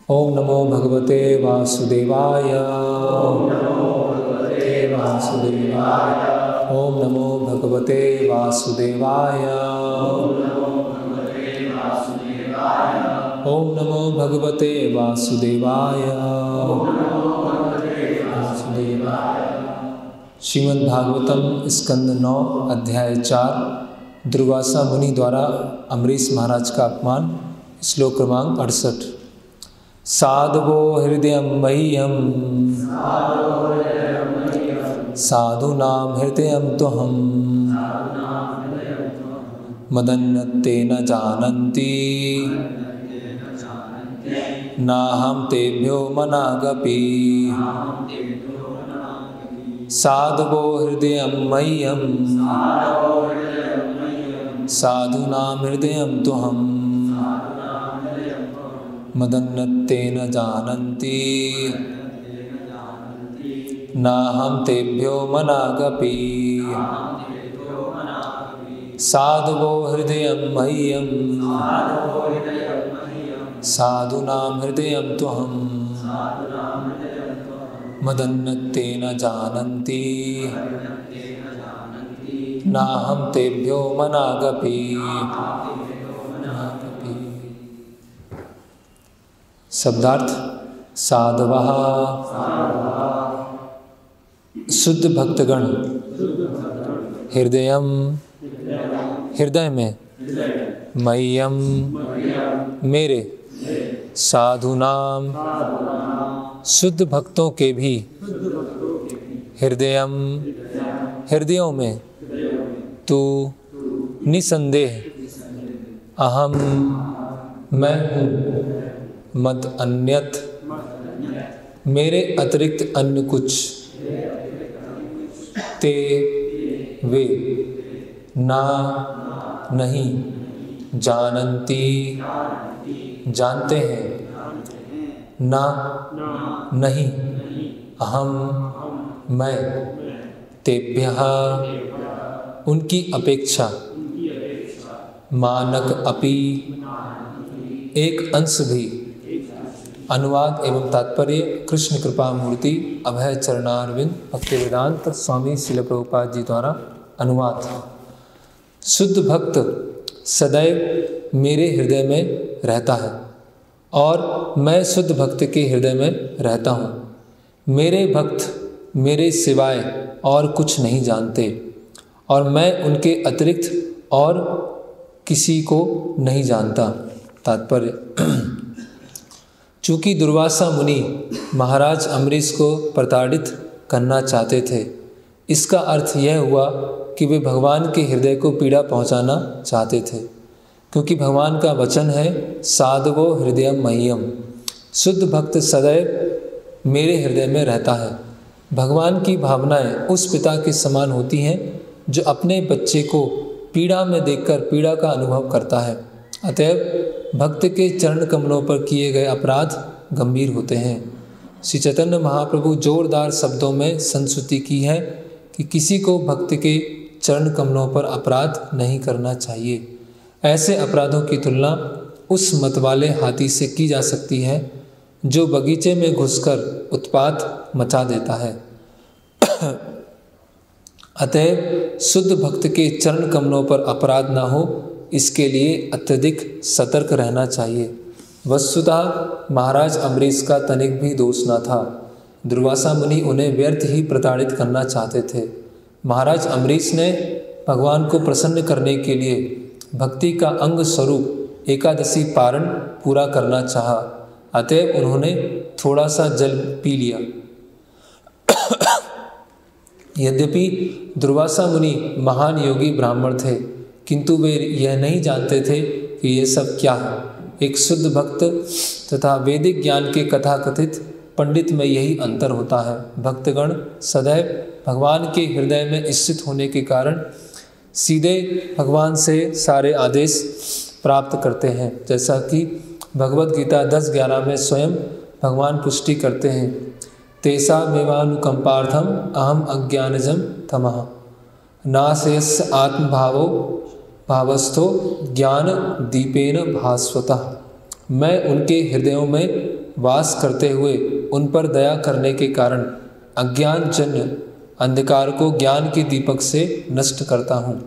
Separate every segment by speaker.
Speaker 1: ओम नमो भगवते वासुदेवाय। ओम नमो भगवते वासुदेवाय। ओम नमो भगवते वासुदेवाय। ओम नमो भगवते वासुदेवाय। श्रीमद् भागवतम स्कंद 9 अध्याय 4 दुर्वासा मुनि द्वारा अम्बरीश महाराज का अपमान। श्लोक क्रमांक 68। साधवो हृदय मह्यम साधूनां हृदय तुहं मदन्यते न जानन्ति नाहं तेभ्यो मनागपि। साधवो हृदय मह्यम साधूनां हृदय तुहं मदन्यते न जानन्ति नाहं तेभ्यो मनागपि। साधवो हृदय मह्यम साधूनां हृदय तुहं मदन्यते न जानन्ति नाहं तेभ्यो मनागपि। शब्दार्थ। साधवः शुद्ध भक्तगण, हृदयम हृदय में, मह्यम मेरे, साधुनाम शुद्ध भक्तों के भी, हृदयम हृदयों में, तू निसंदेह, अहम मैं हूँ, मत अन्यत मेरे अतिरिक्त अन्य कुछ, ते वे ना नहीं, जानन्ति जानते हैं, ना नहीं, अहम मैं, तेभ्यः उनकी अपेक्षा, मानक अपि एक अंश भी। अनुवाद एवं तात्पर्य कृष्ण कृपा मूर्ति अभय चरणारविंद भक्तिवेदांत स्वामी श्रील प्रभुपाद जी द्वारा अनुवाद। शुद्ध भक्त सदैव मेरे हृदय में रहता है और मैं शुद्ध भक्त के हृदय में रहता हूँ। मेरे भक्त मेरे सिवाय और कुछ नहीं जानते और मैं उनके अतिरिक्त और किसी को नहीं जानता। तात्पर्य। चूँकि दुर्वासा मुनि महाराज अम्बरीश को प्रताड़ित करना चाहते थे, इसका अर्थ यह हुआ कि वे भगवान के हृदय को पीड़ा पहुंचाना चाहते थे, क्योंकि भगवान का वचन है साधवो हृदय मह्यम, शुद्ध भक्त सदैव मेरे हृदय में रहता है। भगवान की भावनाएं उस पिता के समान होती हैं जो अपने बच्चे को पीड़ा में देखकर पीड़ा का अनुभव करता है। अतएव भक्त के चरण कमलों पर किए गए अपराध गंभीर होते हैं। श्री चैतन्य महाप्रभु जोरदार शब्दों में संस्तुति की है कि किसी को भक्त के चरण कमलों पर अपराध नहीं करना चाहिए। ऐसे अपराधों की तुलना उस मतवाले हाथी से की जा सकती है जो बगीचे में घुसकर उत्पात मचा देता है। अतएव शुद्ध भक्त के चरण कमलों पर अपराध न हो, इसके लिए अत्यधिक सतर्क रहना चाहिए। वस्तुतः महाराज अम्बरीश का तनिक भी दोष न था। दुर्वासा मुनि उन्हें व्यर्थ ही प्रताड़ित करना चाहते थे। महाराज अम्बरीश ने भगवान को प्रसन्न करने के लिए भक्ति का अंग स्वरूप एकादशी पारण पूरा करना चाहा। अतएव उन्होंने थोड़ा सा जल पी लिया। यद्यपि दुर्वासा मुनि महान योगी ब्राह्मण थे, किंतु वे यह नहीं जानते थे कि ये सब क्या है। एक शुद्ध भक्त तथा वैदिक ज्ञान के कथाकथित पंडित में यही अंतर होता है। भक्तगण सदैव भगवान के हृदय में स्थित होने के कारण सीधे भगवान से सारे आदेश प्राप्त करते हैं, जैसा कि भगवद गीता 10:11 में स्वयं भगवान पुष्टि करते हैं। तेषामेवानुकंपार्थम अहम अज्ञानजं तमः नाशयस्य आत्मभावो भावस्थो ज्ञान दीपेन भास्वतः। मैं उनके हृदयों में वास करते हुए उन पर दया करने के कारण अज्ञानजन्य अंधकार को ज्ञान के दीपक से नष्ट करता हूँ।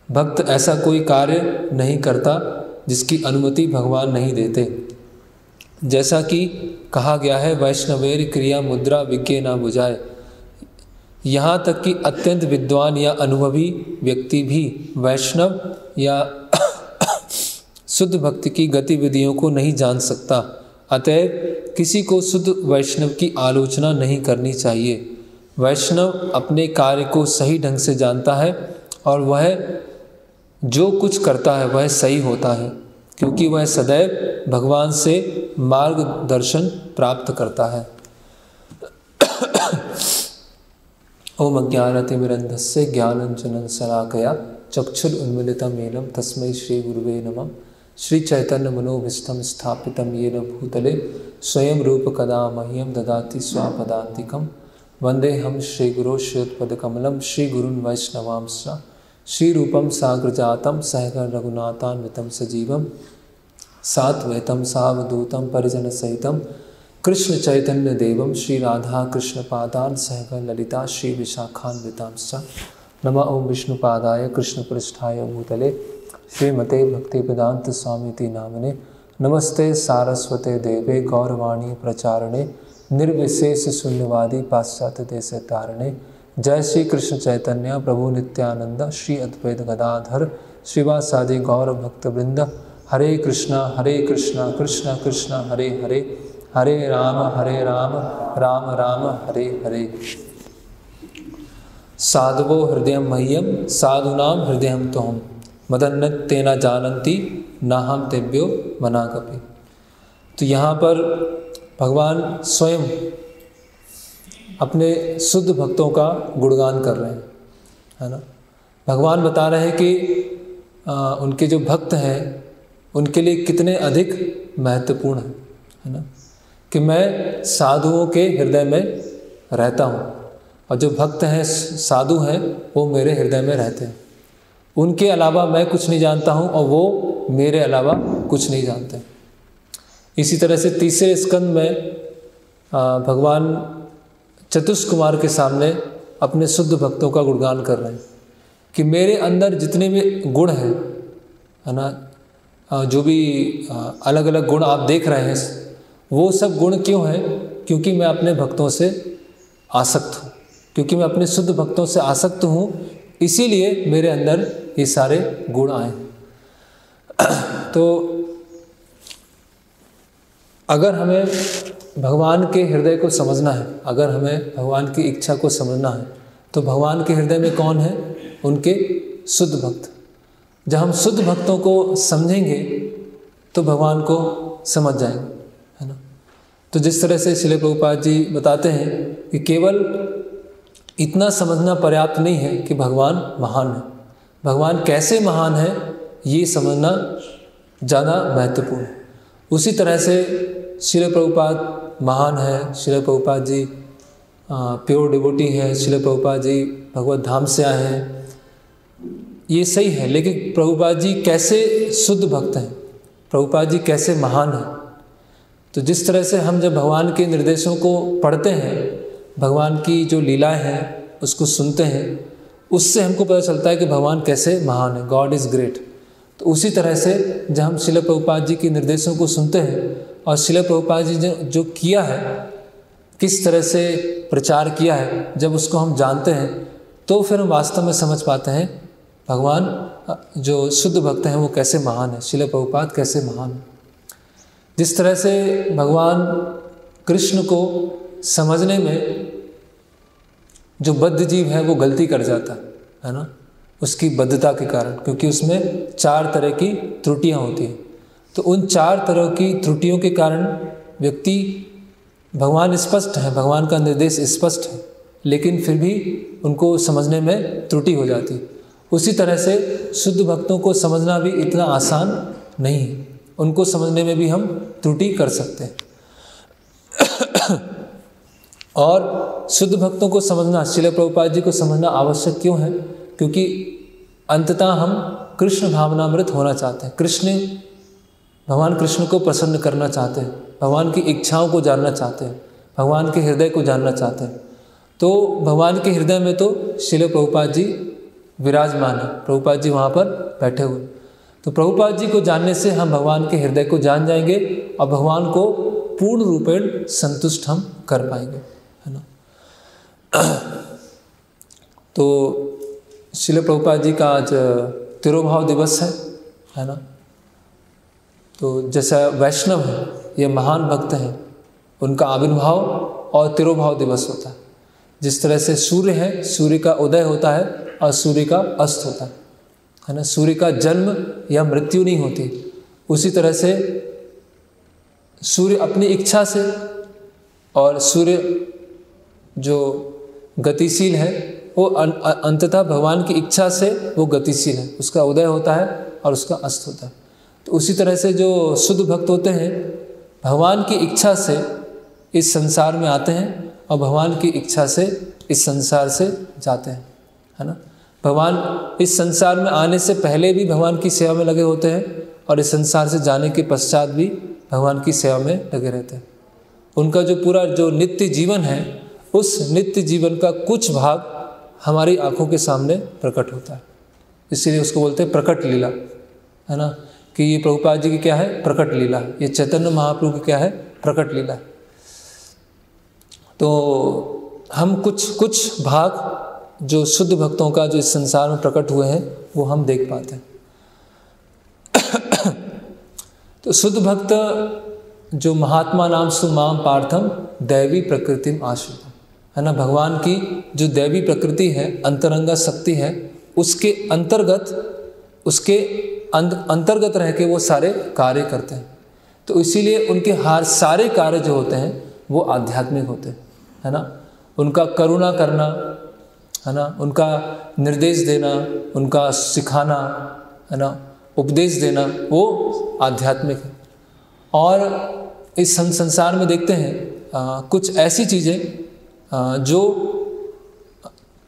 Speaker 1: भक्त ऐसा कोई कार्य नहीं करता जिसकी अनुमति भगवान नहीं देते। जैसा कि कहा गया है, वैष्णवेर क्रिया मुद्रा विज्ञे ना बुझाए। यहाँ तक कि अत्यंत विद्वान या अनुभवी व्यक्ति भी वैष्णव या शुद्ध भक्ति की गतिविधियों को नहीं जान सकता। अतएव किसी को शुद्ध वैष्णव की आलोचना नहीं करनी चाहिए। वैष्णव अपने कार्य को सही ढंग से जानता है और वह जो कुछ करता है वह सही होता है, क्योंकि वह सदैव भगवान से मार्गदर्शन प्राप्त करता है। ओम अज्ञानतिमिरन्धस्य ज्ञानाञ्जनं शलाकया चक्षुरुन्मीलितं येन तस्मै श्री गुरुवे नमः। श्री चैतन्य मनोभीष्टं स्थापितं येन भूतले स्वयं रूप कदा मह्यं ददाति स्वापदान्तिकं। वन्देऽहं श्रीगुरो श्रीयुतपदकमलं श्रीगुरून् वैष्णवांश्च श्रीरूपं साग्रजातं सहगण रघुनाथान्वितं सजीवं साद्वैतं सावधूतं परिजनसहितं कृष्ण चैतन्य देवं श्री राधा कृष्ण पादान सहगण ललिता श्री विशाखान्वितांश्च। नमः ओं विष्णुपादाय कृष्ण पृष्ठाय भूतले श्रीमते भक्ति वेदांत स्वामीति नामिने। नमस्ते सारस्वते देवे गौरवाणी प्रचारणे निर्विशेष शून्यवादी पाश्चात्य देश तारणे। जय श्री कृष्ण चैतन्य प्रभु नित्यानंद श्री अद्वैत गदाधर श्रीवासादि गौर भक्तवृंद। हरे कृष्णा कृष्ण कृष्ण हरे हरे, हरे राम राम राम हरे हरे। साधवो हृदय मह्यम साधुनाम हृदय तो हम मदन्नत तेना जानन्ति नाहम तेभ्यो मनागपि। तो यहाँ पर भगवान स्वयं अपने शुद्ध भक्तों का गुणगान कर रहे हैं, है ना। भगवान बता रहे हैं कि उनके जो भक्त हैं उनके लिए कितने अधिक महत्वपूर्ण है ना, कि मैं साधुओं के हृदय में रहता हूँ और जो भक्त हैं साधु हैं वो मेरे हृदय में रहते हैं। उनके अलावा मैं कुछ नहीं जानता हूँ और वो मेरे अलावा कुछ नहीं जानते। इसी तरह से तीसरे स्कंद में भगवान चतुष्कुमार के सामने अपने शुद्ध भक्तों का गुणगान कर रहे हैं कि मेरे अंदर जितने भी गुण हैं, है ना, जो भी अलग अलग गुण आप देख रहे हैं वो सब गुण क्यों हैं? क्योंकि मैं अपने भक्तों से आसक्त हूँ, क्योंकि मैं अपने शुद्ध भक्तों से आसक्त हूँ, इसीलिए मेरे अंदर ये सारे गुण आए। तो अगर हमें भगवान के हृदय को समझना है, अगर हमें भगवान की इच्छा को समझना है, तो भगवान के हृदय में कौन है? उनके शुद्ध भक्त। जब हम शुद्ध भक्तों को समझेंगे तो भगवान को समझ जाएंगे, है ना। तो जिस तरह से श्रील प्रभुपाद जी बताते हैं कि केवल इतना समझना पर्याप्त नहीं है कि भगवान महान है, भगवान कैसे महान है ये समझना ज़्यादा महत्वपूर्ण है। उसी तरह से श्रील प्रभुपाद महान है, श्रील प्रभुपाद जी प्योर डिवोटी है, श्रील प्रभुपाद जी भगवत धाम से आए हैं, ये सही है, लेकिन प्रभुपाद जी कैसे शुद्ध भक्त हैं, प्रभुपाद जी कैसे महान हैं। तो जिस तरह से हम जब भगवान के निर्देशों को पढ़ते हैं, भगवान की जो लीलाएं हैं उसको सुनते हैं, उससे हमको पता चलता है कि भगवान कैसे महान है, गॉड इज़ ग्रेट। तो उसी तरह से जब हम श्रील प्रभुपाद जी के निर्देशों को सुनते हैं और श्रील प्रभुपाद जी ने जो किया है, किस तरह से प्रचार किया है, जब उसको हम जानते हैं तो फिर हम वास्तव में समझ पाते हैं भगवान जो शुद्ध भक्त हैं वो कैसे महान है, श्रील प्रभुपाद कैसे महान है। जिस तरह से भगवान कृष्ण को समझने में जो बद्ध जीव है वो गलती कर जाता है ना, उसकी बद्धता के कारण, क्योंकि उसमें 4 तरह की त्रुटियां होती हैं। तो उन 4 तरह की त्रुटियों के कारण व्यक्ति, भगवान स्पष्ट है, भगवान का निर्देश स्पष्ट है, लेकिन फिर भी उनको समझने में त्रुटि हो जाती है। उसी तरह से शुद्ध भक्तों को समझना भी इतना आसान नहीं है, उनको समझने में भी हम त्रुटि कर सकते हैं। और शुद्ध भक्तों को समझना, श्रील प्रभुपाद जी को समझना आवश्यक क्यों है? क्योंकि अंततः हम कृष्ण भावनामृत होना चाहते हैं, भगवान कृष्ण को प्रसन्न करना चाहते हैं। भगवान की इच्छाओं को जानना चाहते हैं, भगवान के हृदय को जानना चाहते हैं। तो भगवान के हृदय में तो श्रील प्रभुपाद जी विराजमान है, प्रभुपाद जी वहाँ पर बैठे हुए। तो प्रभुपाद जी को जानने से हम भगवान के हृदय को जान जाएंगे और भगवान को पूर्ण रूपेण संतुष्ट हम कर पाएंगे, है ना। तो श्रील प्रभुपाद जी का आज तिरोभाव दिवस है ना। तो जैसा वैष्णव है, ये महान भक्त हैं, उनका आविर्भाव और तिरोभाव दिवस होता है। जिस तरह से सूर्य है, सूर्य का उदय होता है और सूर्य का अस्त होता है ना। सूर्य का जन्म या मृत्यु नहीं होती, उसी तरह से सूर्य अपनी इच्छा से, और सूर्य जो गतिशील है वो अंततः भगवान की इच्छा से वो गतिशील है, उसका उदय होता है और उसका अस्त होता है। तो उसी तरह से जो शुद्ध भक्त होते हैं भगवान की इच्छा से इस संसार में आते हैं और भगवान की इच्छा से इस संसार से जाते हैं, है ना। भगवान इस संसार में आने से पहले भी भगवान की सेवा में लगे होते हैं और इस संसार से जाने के पश्चात भी भगवान की सेवा में लगे रहते हैं। उनका जो पूरा जो नित्य जीवन है, उस नित्य जीवन का कुछ भाग हमारी आंखों के सामने प्रकट होता है, इसीलिए उसको बोलते हैं प्रकट लीला, है ना। कि ये प्रभुपाद जी की क्या है, प्रकट लीला। ये चैतन्य महाप्रभु की क्या है, प्रकट लीला। तो हम कुछ भाग जो शुद्ध भक्तों का जो इस संसार में प्रकट हुए हैं वो हम देख पाते हैं। तो शुद्ध भक्त जो महात्मा नाम सुमाम पार्थम दैवी प्रकृतिम आश्रितम, है ना। भगवान की जो दैवी प्रकृति है, अंतरंगा शक्ति है, उसके अंतर्गत रह के वो सारे कार्य करते हैं। तो इसीलिए उनके हर सारे कार्य जो होते हैं वो आध्यात्मिक होते हैं, है ना। उनका करुणा करना, है ना, उनका निर्देश देना, उनका सिखाना, है ना, उपदेश देना, वो आध्यात्मिक है। और इस संसार में देखते हैं कुछ ऐसी चीज़ें जो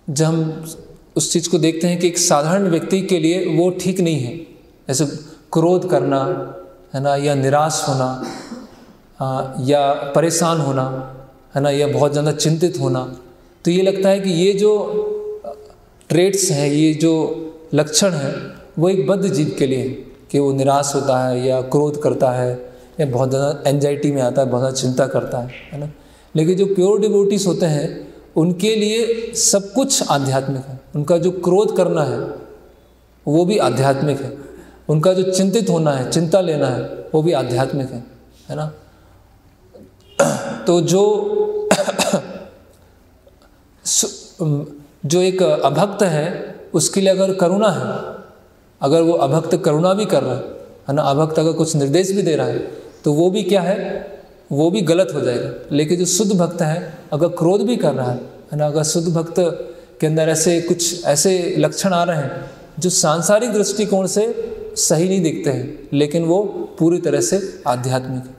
Speaker 1: जब हम उस चीज़ को देखते हैं कि एक साधारण व्यक्ति के लिए वो ठीक नहीं है, जैसे क्रोध करना, है ना, या निराश होना, या परेशान होना, है ना, या बहुत ज़्यादा चिंतित होना। तो ये लगता है कि ये जो ट्रेट्स हैं, ये जो लक्षण है, वो एक बद्ध जीव के लिए है कि वो निराश होता है या क्रोध करता है या बहुत ज़्यादा एंजाइटी में आता है, बहुत ज़्यादा चिंता करता है ना। लेकिन जो प्योर डिवोटीज होते हैं उनके लिए सब कुछ आध्यात्मिक है। उनका जो क्रोध करना है वो भी आध्यात्मिक है, उनका जो चिंतित होना है, चिंता लेना है, वो भी आध्यात्मिक है ना। तो जो एक अभक्त है उसके लिए अगर करुणा है, अगर वो अभक्त करुणा भी कर रहा है ना, अभक्त अगर कुछ निर्देश भी दे रहा है तो वो भी क्या है, वो भी गलत हो जाएगा। लेकिन जो शुद्ध भक्त है अगर क्रोध भी कर रहा है ना, अगर शुद्ध भक्त के अंदर ऐसे कुछ ऐसे लक्षण आ रहे हैं जो सांसारिक दृष्टिकोण से सही नहीं दिखते हैं, लेकिन वो पूरी तरह से आध्यात्मिक है।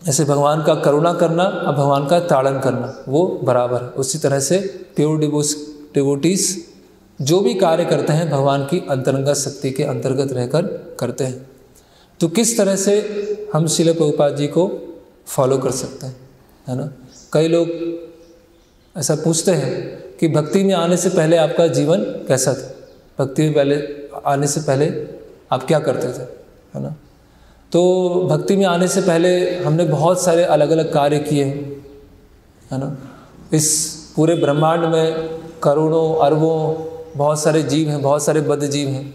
Speaker 1: जैसे भगवान का करुणा करना और भगवान का ताड़न करना वो बराबर है। उसी तरह से प्योर डिवोटीज जो भी कार्य करते हैं भगवान की अंतरंगा शक्ति के अंतर्गत रहकर करते हैं। तो किस तरह से हम श्रील प्रभुपाद जी को फॉलो कर सकते हैं, है ना। कई लोग ऐसा पूछते हैं कि भक्ति में आने से पहले आपका जीवन कैसा था, भक्ति में पहले आने से पहले आप क्या करते थे, है ना। तो भक्ति में आने से पहले हमने बहुत सारे अलग अलग कार्य किए हैं, है ना। इस पूरे ब्रह्मांड में करोड़ों अरबों बहुत सारे जीव हैं, बहुत सारे बद्ध जीव हैं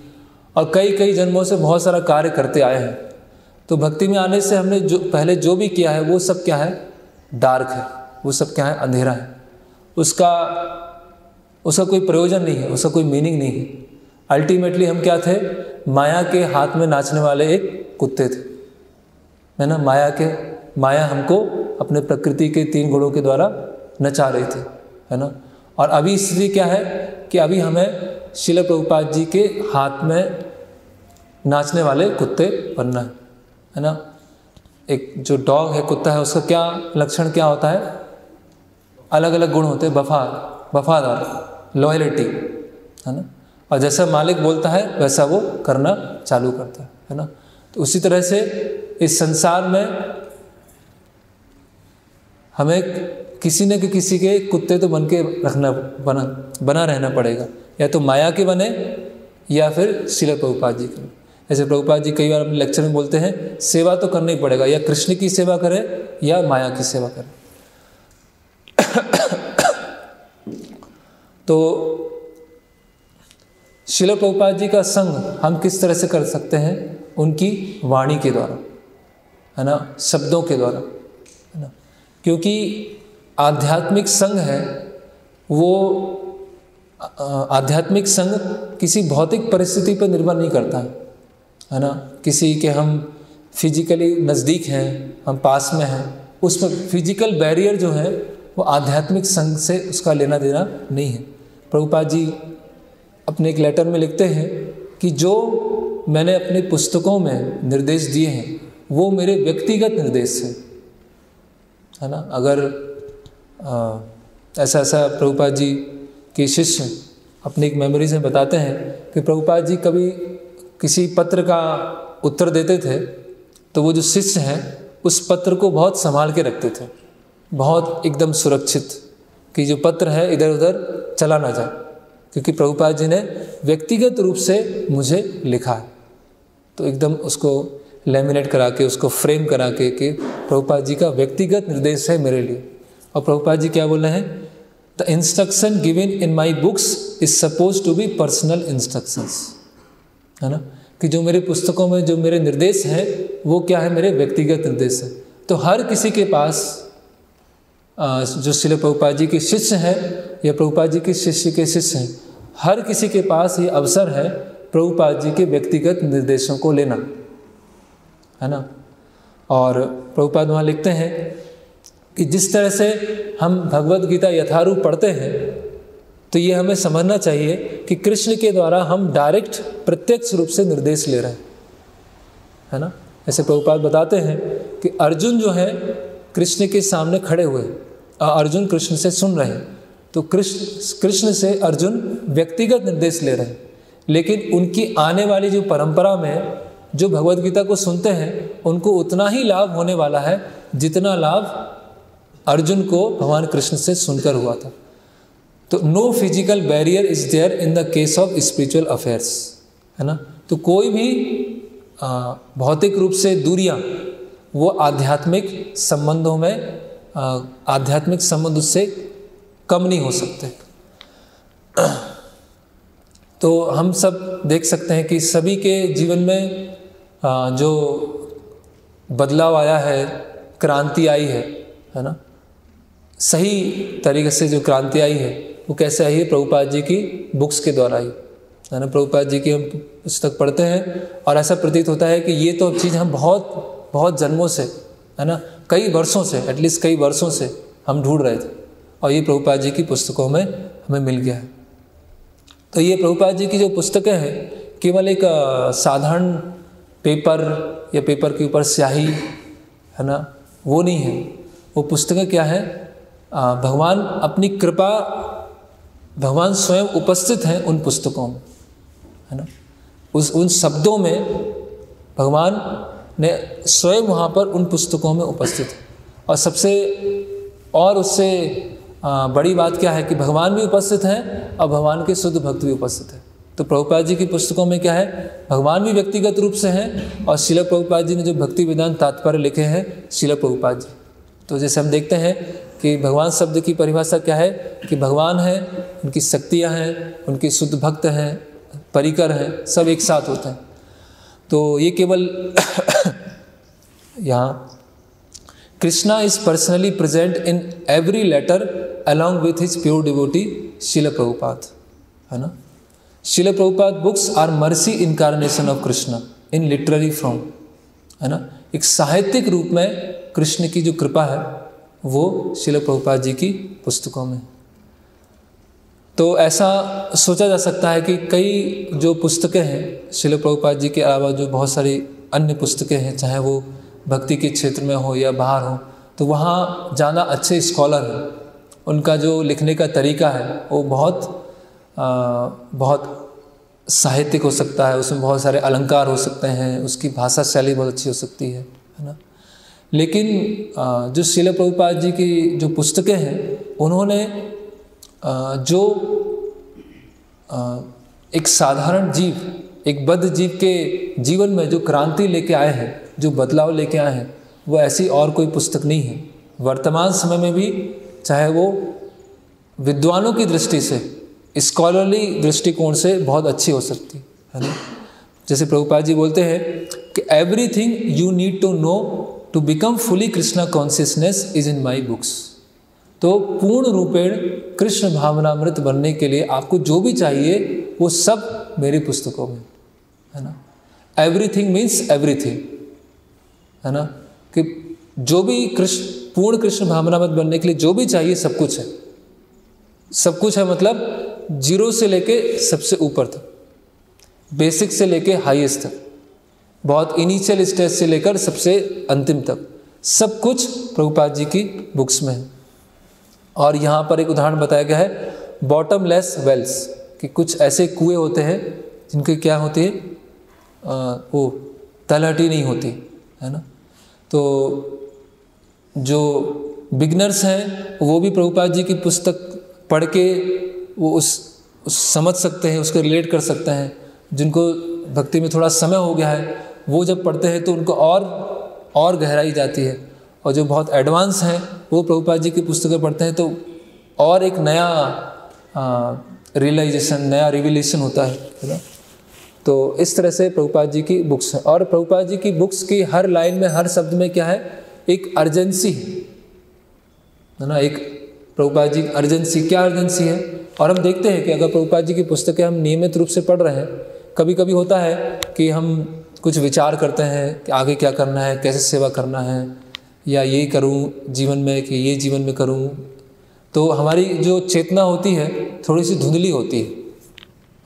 Speaker 1: और कई कई जन्मों से बहुत सारा कार्य करते आए हैं। तो भक्ति में आने से हमने जो पहले जो भी किया है वो सब क्या है, डार्क है, वो सब क्या है, अंधेरा है। उसका कोई प्रयोजन नहीं है, उसका कोई मीनिंग नहीं है। अल्टीमेटली हम क्या थे, माया के हाथ में नाचने वाले एक कुत्ते थे, है ना। माया हमको अपने प्रकृति के 3 गुणों के द्वारा नचा रही थी, है ना। और अभी स्थिति क्या है कि अभी हमें श्रील प्रभुपाद जी के हाथ में नाचने वाले कुत्ते बनना है ना। एक जो डॉग है, कुत्ता है, उसका क्या लक्षण क्या होता है, अलग अलग गुण होते हैं, वफादार, लॉयल्टी, है ना। और जैसा मालिक बोलता है वैसा वो करना चालू करता है ना। तो उसी तरह से इस संसार में हमें किसी न किसी के कुत्ते तो बन के बना रहना पड़ेगा, या तो माया के बने या फिर श्रील प्रभुपाद जी के। जैसे प्रभुपाद जी कई बार अपने लेक्चर में बोलते हैं, सेवा तो करना ही पड़ेगा, या कृष्ण की सेवा करें या माया की सेवा करें। तो श्रील प्रभुपाद जी का संग हम किस तरह से कर सकते हैं? उनकी वाणी के द्वारा, है ना, शब्दों के द्वारा, है ना। क्योंकि आध्यात्मिक संग है वो, आध्यात्मिक संग किसी भौतिक परिस्थिति पर निर्भर नहीं करता है ना। किसी के हम फिजिकली नज़दीक हैं, हम पास में हैं, उसमें फिजिकल बैरियर जो है वो आध्यात्मिक संग से उसका लेना देना नहीं है। प्रभुपाद जी अपने एक लेटर में लिखते हैं कि जो मैंने अपनी पुस्तकों में निर्देश दिए हैं वो मेरे व्यक्तिगत निर्देश हैं, है ना। अगर ऐसा प्रभुपाद जी के शिष्य अपनी एक मेमोरीज में बताते हैं कि प्रभुपाद जी कभी किसी पत्र का उत्तर देते थे तो वो जो शिष्य हैं उस पत्र को बहुत संभाल के रखते थे, बहुत एकदम सुरक्षित, कि जो पत्र है इधर उधर चला ना जाए, क्योंकि प्रभुपाद जी ने व्यक्तिगत रूप से मुझे लिखा है। तो एकदम उसको लैमिनेट करा के, उसको फ्रेम करा के कि प्रभुपाद जी का व्यक्तिगत निर्देश है मेरे लिए। और प्रभुपाद जी क्या बोल रहे हैं? The instruction given in my books is suppose to be personal instructions, है ना, कि जो मेरी पुस्तकों में जो मेरे निर्देश हैं वो क्या है? मेरे व्यक्तिगत निर्देश है। तो हर किसी के पास जो श्रील प्रभुपाद जी के शिष्य हैं या प्रभुपाद जी के शिष्य के शिष्य हैं, हर किसी के पास ये अवसर है प्रभुपाद जी के व्यक्तिगत निर्देशों को लेना, है ना। और प्रभुपाद वहाँ लिखते हैं कि जिस तरह से हम भगवद गीता यथारूप पढ़ते हैं तो ये हमें समझना चाहिए कि कृष्ण के द्वारा हम डायरेक्ट प्रत्यक्ष रूप से निर्देश ले रहे हैं, है ना। ऐसे प्रभुपाद बताते हैं कि अर्जुन जो है कृष्ण के सामने खड़े हुए, अर्जुन कृष्ण से सुन रहे हैं, तो कृष्ण से अर्जुन व्यक्तिगत निर्देश ले रहे हैं, लेकिन उनकी आने वाली जो परंपरा में जो भगवद गीता को सुनते हैं उनको उतना ही लाभ होने वाला है जितना लाभ अर्जुन को भगवान कृष्ण से सुनकर हुआ था। तो no physical barrier is there in the case of spiritual affairs, है ना। तो कोई भी भौतिक रूप से दूरियां वो आध्यात्मिक संबंधों में, आध्यात्मिक संबंध उससे कम नहीं हो सकते। तो हम सब देख सकते हैं कि सभी के जीवन में जो बदलाव आया है, क्रांति आई है ना। सही तरीके से जो क्रांति आई है वो कैसे आई है? प्रभुपाद जी की बुक्स के द्वारा आई, है ना। प्रभुपाद जी की हम पुस्तक पढ़ते हैं और ऐसा प्रतीत होता है कि ये तो चीज़ हम बहुत बहुत जन्मों से, है ना, कई वर्षों से, एटलीस्ट कई वर्षों से हम ढूंढ रहे थे और ये प्रभुपाद जी की पुस्तकों में हमें मिल गया है। तो ये प्रभुपाद जी की जो पुस्तकें हैं केवल एक साधारण पेपर या पेपर के ऊपर स्याही, है ना, वो नहीं है। वो पुस्तकें क्या है? भगवान अपनी कृपा, भगवान स्वयं उपस्थित हैं उन पुस्तकों में, है ना। उन शब्दों में भगवान ने स्वयं वहाँ पर उन पुस्तकों में उपस्थित है। और उससे बड़ी बात क्या है कि भगवान भी उपस्थित हैं और भगवान के शुद्ध भक्त भी उपस्थित हैं। तो प्रभुपाद जी की पुस्तकों में क्या है? भगवान भी व्यक्तिगत रूप से हैं और श्रील प्रभुपाद जी ने जो भक्ति वेदांत तात्पर्य लिखे हैं श्रील प्रभुपाद जी। तो जैसे हम देखते हैं कि भगवान शब्द की परिभाषा क्या है कि भगवान है, उनकी शक्तियाँ हैं, उनके शुद्ध भक्त हैं, परिकर हैं, सब एक साथ होते हैं। तो ये केवल यहाँ Krishna is personally present in every letter along with his pure devotee Srila Prabhupada, है ना। Srila Prabhupada books are mercy incarnation of Krishna in literary form, है ना। एक साहित्यिक रूप में कृष्ण की जो कृपा है वो श्रील प्रभुपाद जी की पुस्तकों में। तो ऐसा सोचा जा सकता है कि कई जो पुस्तकें हैं श्रील प्रभुपाद जी के अलावा जो बहुत सारी अन्य पुस्तकें हैं, चाहे वो भक्ति के क्षेत्र में हो या बाहर हो, तो वहाँ ज़्यादा अच्छे स्कॉलर हैं, उनका जो लिखने का तरीका है वो बहुत साहित्यिक हो सकता है, उसमें बहुत सारे अलंकार हो सकते हैं, उसकी भाषा शैली बहुत अच्छी हो सकती है है ना। लेकिन जो श्रील प्रभुपाद जी की जो पुस्तकें हैं, उन्होंने जो एक साधारण जीव, एक बद्ध जीव के जीवन में जो क्रांति लेके आए हैं, जो बदलाव लेके आए हैं, वो ऐसी और कोई पुस्तक नहीं है। वर्तमान समय में भी चाहे वो विद्वानों की दृष्टि से, स्कॉलरली दृष्टिकोण से बहुत अच्छी हो सकती है ना। जैसे प्रभुपाद जी बोलते हैं कि everything you need to know to become fully Krishna consciousness is in my books. तो पूर्ण रूपेण कृष्ण भावनामृत बनने के लिए आपको जो भी चाहिए वो सब मेरी पुस्तकों में है ना। एवरीथिंग मीन्स एवरीथिंग, है ना, कि जो भी पूर्ण कृष्ण भावनामृत बनने के लिए जो भी चाहिए सब कुछ है। सब कुछ है मतलब जीरो से लेके सबसे ऊपर तक, बेसिक से लेके हाईएस्ट तक, बहुत इनिशियल स्टेज से लेकर सबसे अंतिम तक, सब कुछ प्रभुपाद जी की बुक्स में है। और यहाँ पर एक उदाहरण बताया गया है बॉटमलेस वेल्स, कि कुछ ऐसे कुएं होते हैं जिनके क्या होती है, वो तलहटी नहीं होती, है ना। तो जो बिगनर्स हैं वो भी प्रभुपाद जी की पुस्तक पढ़ के वो उस समझ सकते हैं, उसको रिलेट कर सकते हैं। जिनको भक्ति में थोड़ा समय हो गया है वो जब पढ़ते हैं तो उनको और गहराई जाती है। और जो बहुत एडवांस हैं वो प्रभुपाद जी की पुस्तकें पढ़ते हैं तो और एक नया रियलाइजेशन, नया रिविलेशन होता है ना। तो इस तरह से प्रभुपाद जी की बुक्स हैं। और प्रभुपाद जी की बुक्स की हर लाइन में, हर शब्द में क्या है, एक अर्जेंसी है ना। एक प्रभुपाद जी की अर्जेंसी, क्या अर्जेंसी है। और हम देखते हैं कि अगर प्रभुपाद जी की पुस्तकें हम नियमित रूप से पढ़ रहे हैं, कभी कभी होता है कि हम कुछ विचार करते हैं कि आगे क्या करना है, कैसे सेवा करना है, या ये करूं जीवन में कि ये जीवन में करूं, तो हमारी जो चेतना होती है थोड़ी सी धुंधली होती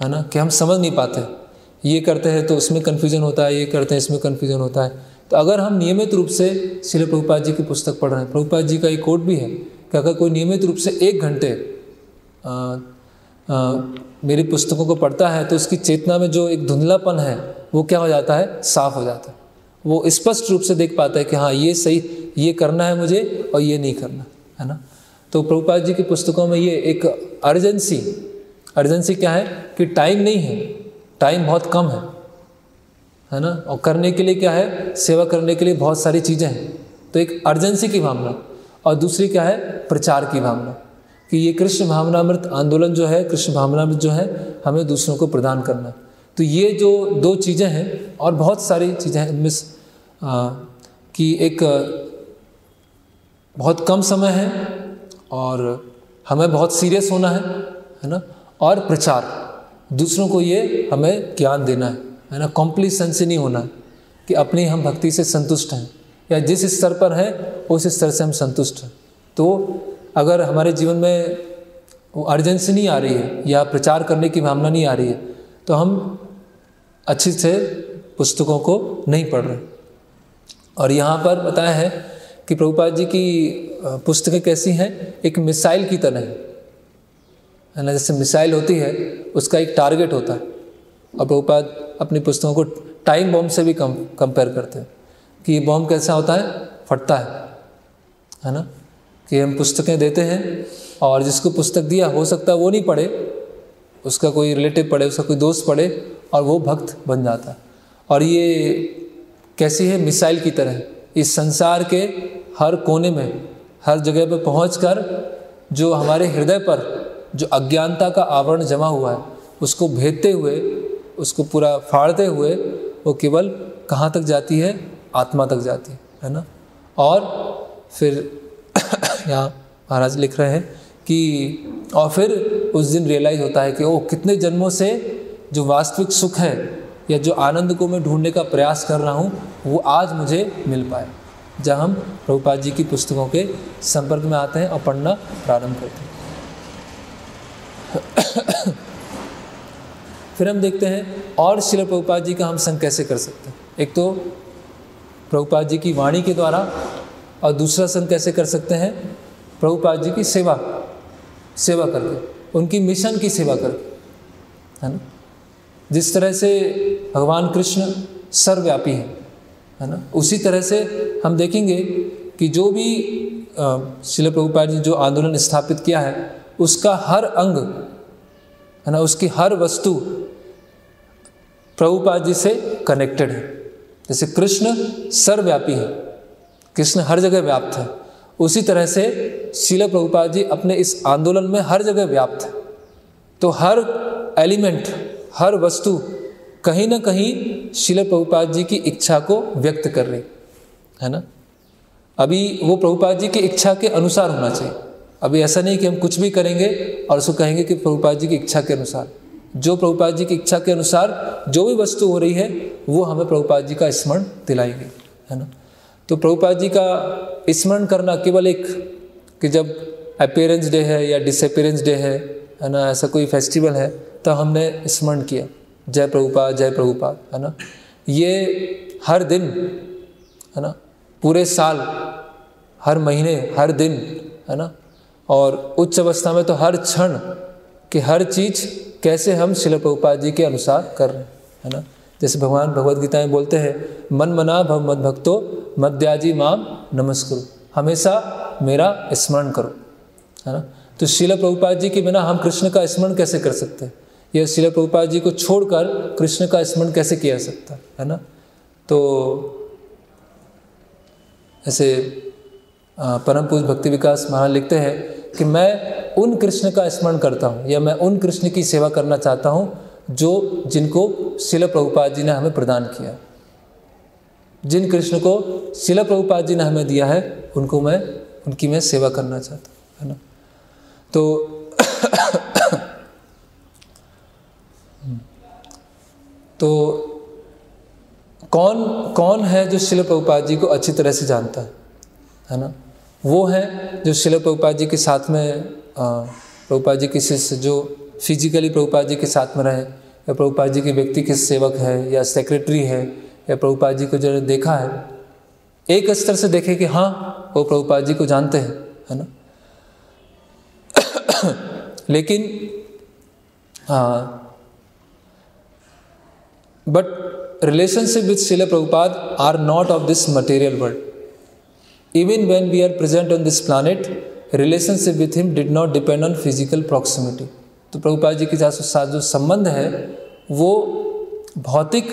Speaker 1: है ना, कि हम समझ नहीं पाते। ये करते हैं तो उसमें कन्फ्यूजन होता है, ये करते हैं इसमें कन्फ्यूजन होता है। तो अगर हम नियमित रूप से श्रील प्रभुपाद जी की पुस्तक पढ़ रहे हैं, प्रभुपाद जी का एक कोट भी है कि अगर कोई नियमित रूप से 1 घंटे मेरी पुस्तकों को पढ़ता है तो उसकी चेतना में जो एक धुंधलापन है वो क्या हो जाता है, साफ हो जाता है। वो स्पष्ट रूप से देख पाता है कि हाँ ये सही, ये करना है मुझे और ये नहीं करना है ना। तो प्रभुपाद जी की पुस्तकों में ये एक अर्जेंसी क्या है कि टाइम नहीं है, टाइम बहुत कम है ना। और करने के लिए क्या है, सेवा करने के लिए बहुत सारी चीज़ें हैं। तो एक अर्जेंसी की भावना, और दूसरी क्या है, प्रचार की भावना, कि ये कृष्ण भावनामृत आंदोलन जो है, कृष्ण भावनामृत जो है, हमें दूसरों को प्रदान करना है। तो ये जो 2 चीज़ें हैं और बहुत सारी चीज़ें हैं इनमें कि एक बहुत कम समय है और हमें बहुत सीरियस होना है ना। और प्रचार, दूसरों को ये हमें ज्ञान देना है ना। कॉम्प्लीसन से नहीं होना है कि अपनी हम भक्ति से संतुष्ट हैं या जिस स्तर पर हैं उस स्तर से हम संतुष्ट हैं। तो अगर हमारे जीवन में वो अर्जेंसी नहीं आ रही है या प्रचार करने की भावना नहीं आ रही है तो हम अच्छी से पुस्तकों को नहीं पढ़ रहे। और यहाँ पर बताया है कि प्रभुपाद जी की पुस्तकें कैसी हैं, एक मिसाइल की तरह है ना। जैसे मिसाइल होती है उसका एक टारगेट होता है, और प्रभुपाद अपनी पुस्तकों को टाइम बॉम्ब से भी कंपेयर करते हैं कि ये बॉम्ब कैसा होता है, फटता है ना। कि हम पुस्तकें देते हैं और जिसको पुस्तक दिया हो सकता है वो नहीं पढ़े, उसका कोई रिलेटिव पढ़े, उसका कोई दोस्त पढ़े और वो भक्त बन जाता है। और ये कैसी है, मिसाइल की तरह इस संसार के हर कोने में, हर जगह पर पहुंचकर जो हमारे हृदय पर जो अज्ञानता का आवरण जमा हुआ है उसको भेदते हुए, उसको पूरा फाड़ते हुए वो केवल कहाँ तक जाती है, आत्मा तक जाती है ना। और फिर यहाँ महाराज लिख रहे हैं कि और फिर उस दिन रियलाइज होता है कि ओ कितने जन्मों से जो वास्तविक सुख है या जो आनंद को मैं ढूंढने का प्रयास कर रहा हूँ वो आज मुझे मिल पाए, जब हम प्रभुपाद जी की पुस्तकों के संपर्क में आते हैं और पढ़ना प्रारंभ करते हैं। फिर हम देखते हैं और श्रील प्रभुपाद जी का हम संग कैसे कर सकते हैं। एक तो प्रभुपाद जी की वाणी के द्वारा, और दूसरा संग कैसे कर सकते हैं, प्रभुपाद जी की सेवा करके, उनकी मिशन की सेवा करके, है ना। जिस तरह से भगवान कृष्ण सर्वव्यापी है है ना। उसी तरह से हम देखेंगे कि जो भी श्रील प्रभुपाद जी जो आंदोलन स्थापित किया है उसका हर अंग, है ना, उसकी हर वस्तु प्रभुपाद जी से कनेक्टेड है। जैसे कृष्ण सर्वव्यापी है, कृष्ण हर जगह व्याप्त है, उसी तरह से श्रील प्रभुपाद जी अपने इस आंदोलन में हर जगह व्याप्त है। तो हर एलिमेंट, हर वस्तु कहीं ना कहीं श्रील प्रभुपाद जी की इच्छा को व्यक्त कर रही है ना। अभी वो प्रभुपाद जी की इच्छा के अनुसार होना चाहिए। अभी ऐसा नहीं कि हम कुछ भी करेंगे और उसको कहेंगे कि प्रभुपाद जी की इच्छा के अनुसार। जो प्रभुपाद जी की इच्छा के अनुसार जो भी वस्तु हो रही है वो हमें प्रभुपाद जी का स्मरण दिलाएगी, है ना। तो प्रभुपाद जी का स्मरण करना केवल एक कि जब अपीयरेंस डे है या डिसअपीयरेंस डे है ना, ऐसा कोई फेस्टिवल है तो हमने स्मरण किया जय प्रभुपाद जय प्रभुपाद, है ना। ये हर दिन, है ना, पूरे साल, हर महीने, हर दिन, है ना। और उच्च अवस्था में तो हर क्षण कि हर चीज़ कैसे हम श्रील प्रभुपाद जी के अनुसार कर रहे हैं, है ना। जैसे भगवान भगवद गीता में बोलते हैं मन मना भव मद भक्तो मद्याजी माम नमस्कुरु, हमेशा मेरा स्मरण करो, है ना। तो श्रील प्रभुपाद जी के बिना हम कृष्ण का स्मरण कैसे कर सकते हैं, या श्रील प्रभुपाद जी को छोड़कर कृष्ण का स्मरण कैसे किया जा सकता है ना। तो ऐसे परम पूज्य भक्ति विकास महाराज लिखते हैं कि मैं उन कृष्ण का स्मरण करता हूँ या मैं उन कृष्ण की सेवा करना चाहता हूँ जिनको श्रील प्रभुपाद जी ने हमें प्रदान किया। जिन कृष्ण को श्रील प्रभुपाद जी ने हमें दिया है उनकी मैं सेवा करना चाहता हूँ, है ना। तो कौन है जो श्रील प्रभुपाद जी को अच्छी तरह से जानता है ना। वो है जो श्रील प्रभुपाद जी के साथ में प्रभुपाद जी के शिष्य जो फिजिकली प्रभुपाद जी के साथ में रहे, या प्रभुपाद जी के व्यक्ति के सेवक है या सेक्रेटरी है, या प्रभुपाद जी को जो देखा है एक स्तर से देखे कि हाँ वो प्रभुपाद जी को जानते हैं, है ना। लेकिन but relationship with Srila Prabhupada are not of this material world. Even when we are present on this planet, relationship with him did not depend on physical proximity. तो प्रभुपाद जी के साथ जो संबंध है वो भौतिक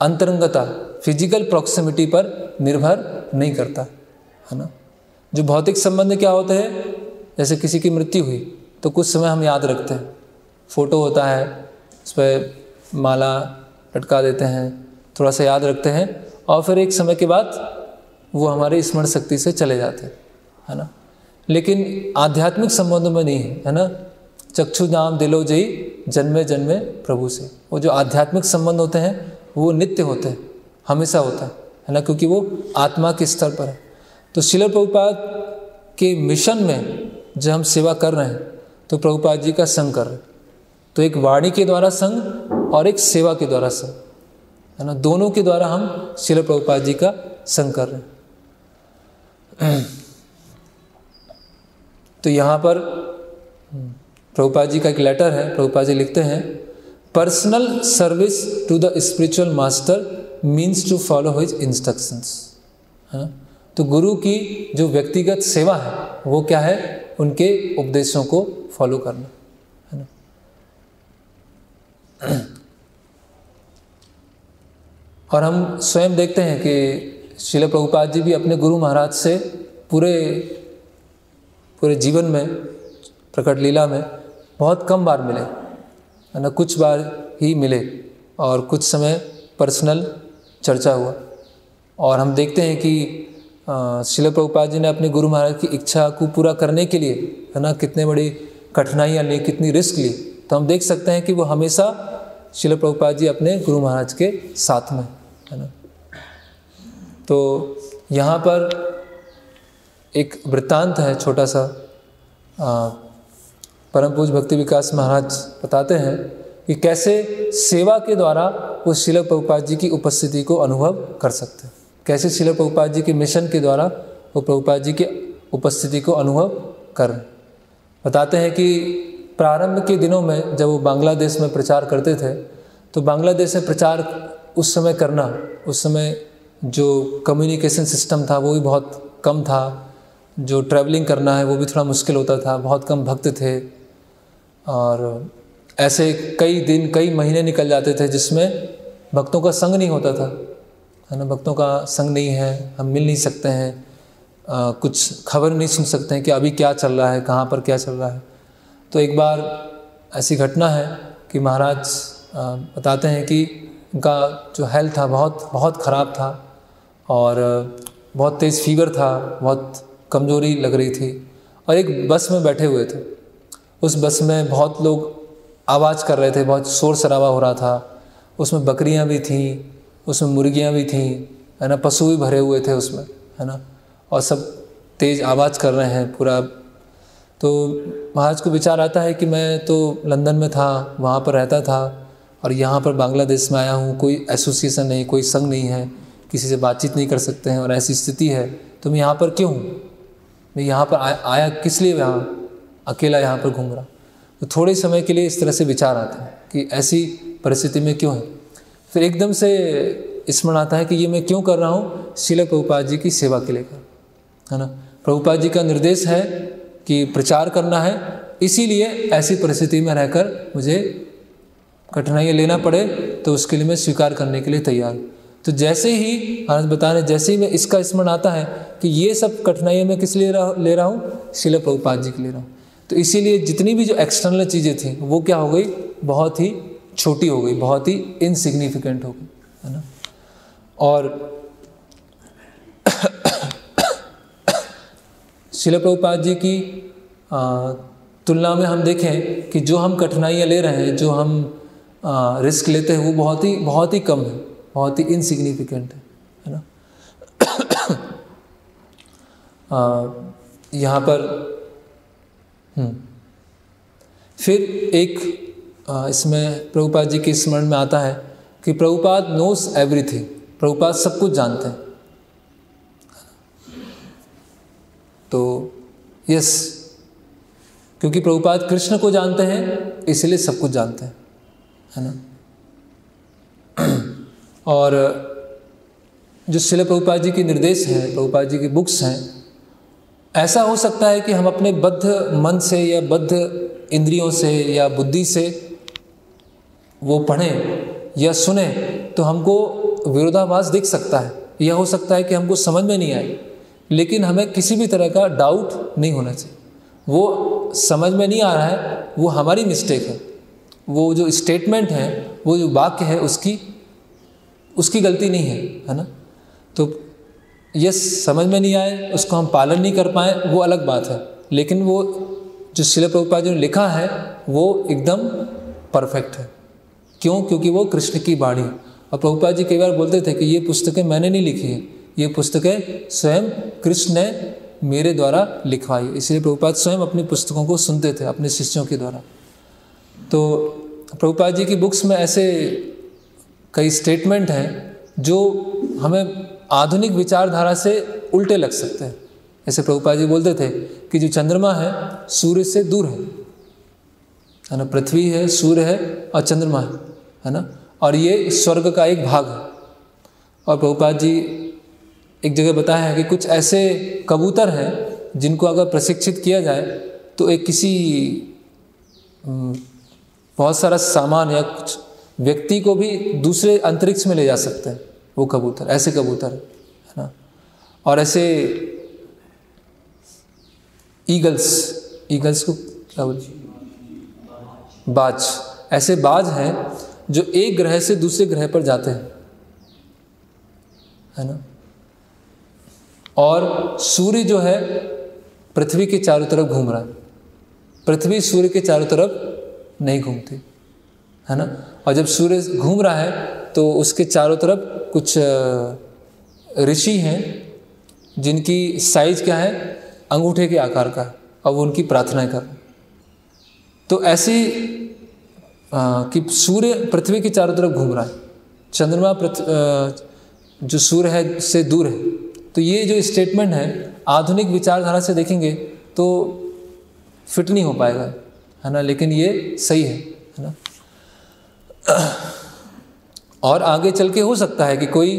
Speaker 1: अंतरंगता, फिजिकल प्रॉक्सिमिटी पर निर्भर नहीं करता, है ना। जो भौतिक संबंध क्या होते हैं, जैसे किसी की मृत्यु हुई तो कुछ समय हम याद रखते हैं, फोटो होता है उस पर माला लटका देते हैं, थोड़ा सा याद रखते हैं और फिर एक समय के बाद वो हमारे स्मरण शक्ति से चले जाते हैं, है ना। लेकिन आध्यात्मिक संबंधों में नहीं है ना। चक्षु नाम दिलो जई जन्मे जन्मे प्रभु से, वो जो आध्यात्मिक संबंध होते हैं वो नित्य होते हैं, हमेशा होता है ना, क्योंकि वो आत्मा के स्तर पर है। तो श्रील प्रभुपाद के मिशन में जब हम सेवा कर रहे हैं तो प्रभुपाद जी का संग कर रहे हैं। तो एक वाणी के द्वारा संग और एक सेवा के द्वारा संग, है ना, दोनों के द्वारा हम श्रील प्रभुपाद जी का संग कर रहे हैं। तो यहाँ पर प्रभुपाद जी का एक लेटर है, प्रभुपाद जी लिखते हैं personal service to the spiritual master means to follow his instructions. तो गुरु की जो व्यक्तिगत सेवा है वो क्या है, उनके उपदेशों को फॉलो करना, है ना। और हम स्वयं देखते हैं कि श्रील प्रभुपाद जी भी अपने गुरु महाराज से पूरे जीवन में, प्रकट लीला में बहुत कम बार मिले, है ना, कुछ बार ही मिले और कुछ समय पर्सनल चर्चा हुआ। और हम देखते हैं कि श्रील प्रभुपाद जी ने अपने गुरु महाराज की इच्छा को पूरा करने के लिए, है ना, कितने बड़ी कठिनाइयाँ ली, कितनी रिस्क ली। तो हम देख सकते हैं कि वो हमेशा श्रील प्रभुपाद जी अपने गुरु महाराज के साथ में, है ना। तो यहाँ पर एक वृत्तांत है छोटा सा, परम पूज्य भक्ति विकास महाराज बताते हैं कि कैसे सेवा के द्वारा वो श्रील प्रभुपाद जी की उपस्थिति को अनुभव कर सकते हैं, कैसे श्रील प्रभुपाद जी के मिशन के द्वारा वो प्रभुपाद जी की उपस्थिति को अनुभव कर रहे हैं। बताते हैं कि प्रारंभ के दिनों में जब वो बांग्लादेश में प्रचार करते थे तो बांग्लादेश में प्रचार उस समय करना, उस समय जो कम्युनिकेशन सिस्टम था वो भी बहुत कम था, जो ट्रैवलिंग करना है वो भी थोड़ा मुश्किल होता था, बहुत कम भक्त थे, और ऐसे कई दिन कई महीने निकल जाते थे जिसमें भक्तों का संग नहीं होता था, है ना। भक्तों का संग नहीं है, हम मिल नहीं सकते हैं, कुछ खबर नहीं सुन सकते हैं कि अभी क्या चल रहा है, कहाँ पर क्या चल रहा है। तो एक बार ऐसी घटना है कि महाराज बताते हैं कि उनका जो हेल्थ था बहुत बहुत ख़राब था, और बहुत तेज़ फीवर था, बहुत कमज़ोरी लग रही थी, और एक बस में बैठे हुए थे। उस बस में बहुत लोग आवाज़ कर रहे थे, बहुत शोर शराबा हो रहा था, उसमें बकरियां भी थीं, उसमें मुर्गियां भी थीं, है ना, पशु भी भरे हुए थे उसमें, है ना, और सब तेज़ आवाज़ कर रहे हैं पूरा। तो महाराज को विचार आता है कि मैं तो लंदन में था, वहाँ पर रहता था, और यहाँ पर बांग्लादेश में आया हूँ, कोई एसोसिएशन नहीं, कोई संघ नहीं है, किसी से बातचीत नहीं कर सकते हैं, और ऐसी स्थिति है, तो मैं यहाँ पर क्यों हूँ, मैं यहाँ पर आया किस लिए, यहाँ अकेला यहाँ पर घूम रहा। तो थोड़े समय के लिए इस तरह से विचार आता है कि ऐसी परिस्थिति में क्यों है। फिर एकदम से स्मरण आता है कि ये मैं क्यों कर रहा हूँ, श्रील प्रभुपाद जी की सेवा के लिए कर, है ना। प्रभुपाद जी का निर्देश है कि प्रचार करना है, इसीलिए ऐसी परिस्थिति में रहकर मुझे कठिनाइयाँ लेना पड़े तो उसके लिए मैं स्वीकार करने के लिए तैयार हूँ। तो जैसे ही महाराज बता रहे, जैसे ही मैं इसका स्मरण आता है कि ये सब कठिनाइयाँ मैं किस लिए ले रहा हूँ, श्रील प्रभुपाद जी के ले रहा हूँ, तो इसीलिए जितनी भी जो एक्सटर्नल चीज़ें थी वो क्या हो गई, बहुत ही छोटी हो गई, बहुत ही इनसिग्निफिकेंट हो गई, है ना। और श्रील प्रभुपाद जी की तुलना में हम देखें कि जो हम कठिनाइयाँ ले रहे हैं, जो हम रिस्क लेते हैं, वो बहुत ही कम है, बहुत ही इनसिग्निफिकेंट है ना। यहाँ पर फिर एक इसमें प्रभुपाद जी के स्मरण में आता है कि प्रभुपाद नोस एवरीथिंग, प्रभुपाद सब कुछ जानते हैं। तो यस, क्योंकि प्रभुपाद कृष्ण को जानते हैं इसलिए सब कुछ जानते हैं, है ना। और जो श्रील प्रभुपाद जी के निर्देश हैं, प्रभुपाद जी की बुक्स हैं, ऐसा हो सकता है कि हम अपने बद्ध मन से या बद्ध इंद्रियों से या बुद्धि से वो पढ़ें या सुने तो हमको विरोधाभास दिख सकता है, यह हो सकता है कि हमको समझ में नहीं आए, लेकिन हमें किसी भी तरह का डाउट नहीं होना चाहिए। वो समझ में नहीं आ रहा है, वो हमारी मिस्टेक है, वो जो स्टेटमेंट है, वो जो वाक्य है, उसकी गलती नहीं है ना। तो ये समझ में नहीं आए, उसको हम पालन नहीं कर पाए, वो अलग बात है, लेकिन वो जो श्रील प्रभुपाद जी ने लिखा है वो एकदम परफेक्ट है। क्यों? क्योंकि वो कृष्ण की वाणी। और प्रभुपाद जी कई बार बोलते थे कि ये पुस्तकें मैंने नहीं लिखी है, ये पुस्तकें स्वयं कृष्ण ने मेरे द्वारा लिखवाई, इसलिए प्रभुपाद स्वयं अपनी पुस्तकों को सुनते थे अपने शिष्यों के द्वारा। तो प्रभुपाद जी की बुक्स में ऐसे कई स्टेटमेंट हैं जो हमें आधुनिक विचारधारा से उल्टे लग सकते हैं। ऐसे प्रभुपाद जी बोलते थे कि जो चंद्रमा है सूर्य से दूर है ना, पृथ्वी है, सूर्य है और चंद्रमा है ना, और ये स्वर्ग का एक भाग है। और प्रभुपाद जी एक जगह बताया है कि कुछ ऐसे कबूतर हैं जिनको अगर प्रशिक्षित किया जाए तो एक किसी बहुत सारा सामान या कुछ व्यक्ति को भी दूसरे अंतरिक्ष में ले जा सकते हैं वो कबूतर, ऐसे कबूतर है ना। और ऐसे ईगल्स को क्या बोलते, बाज, ऐसे बाज हैं जो एक ग्रह से दूसरे ग्रह पर जाते हैं, है ना। और सूर्य जो है पृथ्वी के चारों तरफ घूम रहा है, पृथ्वी सूर्य के चारों तरफ नहीं घूमती, है ना। और जब सूर्य घूम रहा है तो उसके चारों तरफ कुछ ऋषि हैं जिनकी साइज क्या है, अंगूठे के आकार का है, और वो उनकी प्रार्थना कर रहे हैं। तो ऐसी कि सूर्य पृथ्वी के चारों तरफ घूम रहा है, चंद्रमा जो सूर्य है से दूर है। तो ये जो स्टेटमेंट है आधुनिक विचारधारा से देखेंगे तो फिट नहीं हो पाएगा, है ना, लेकिन ये सही है ना। और आगे चल के हो सकता है कि कोई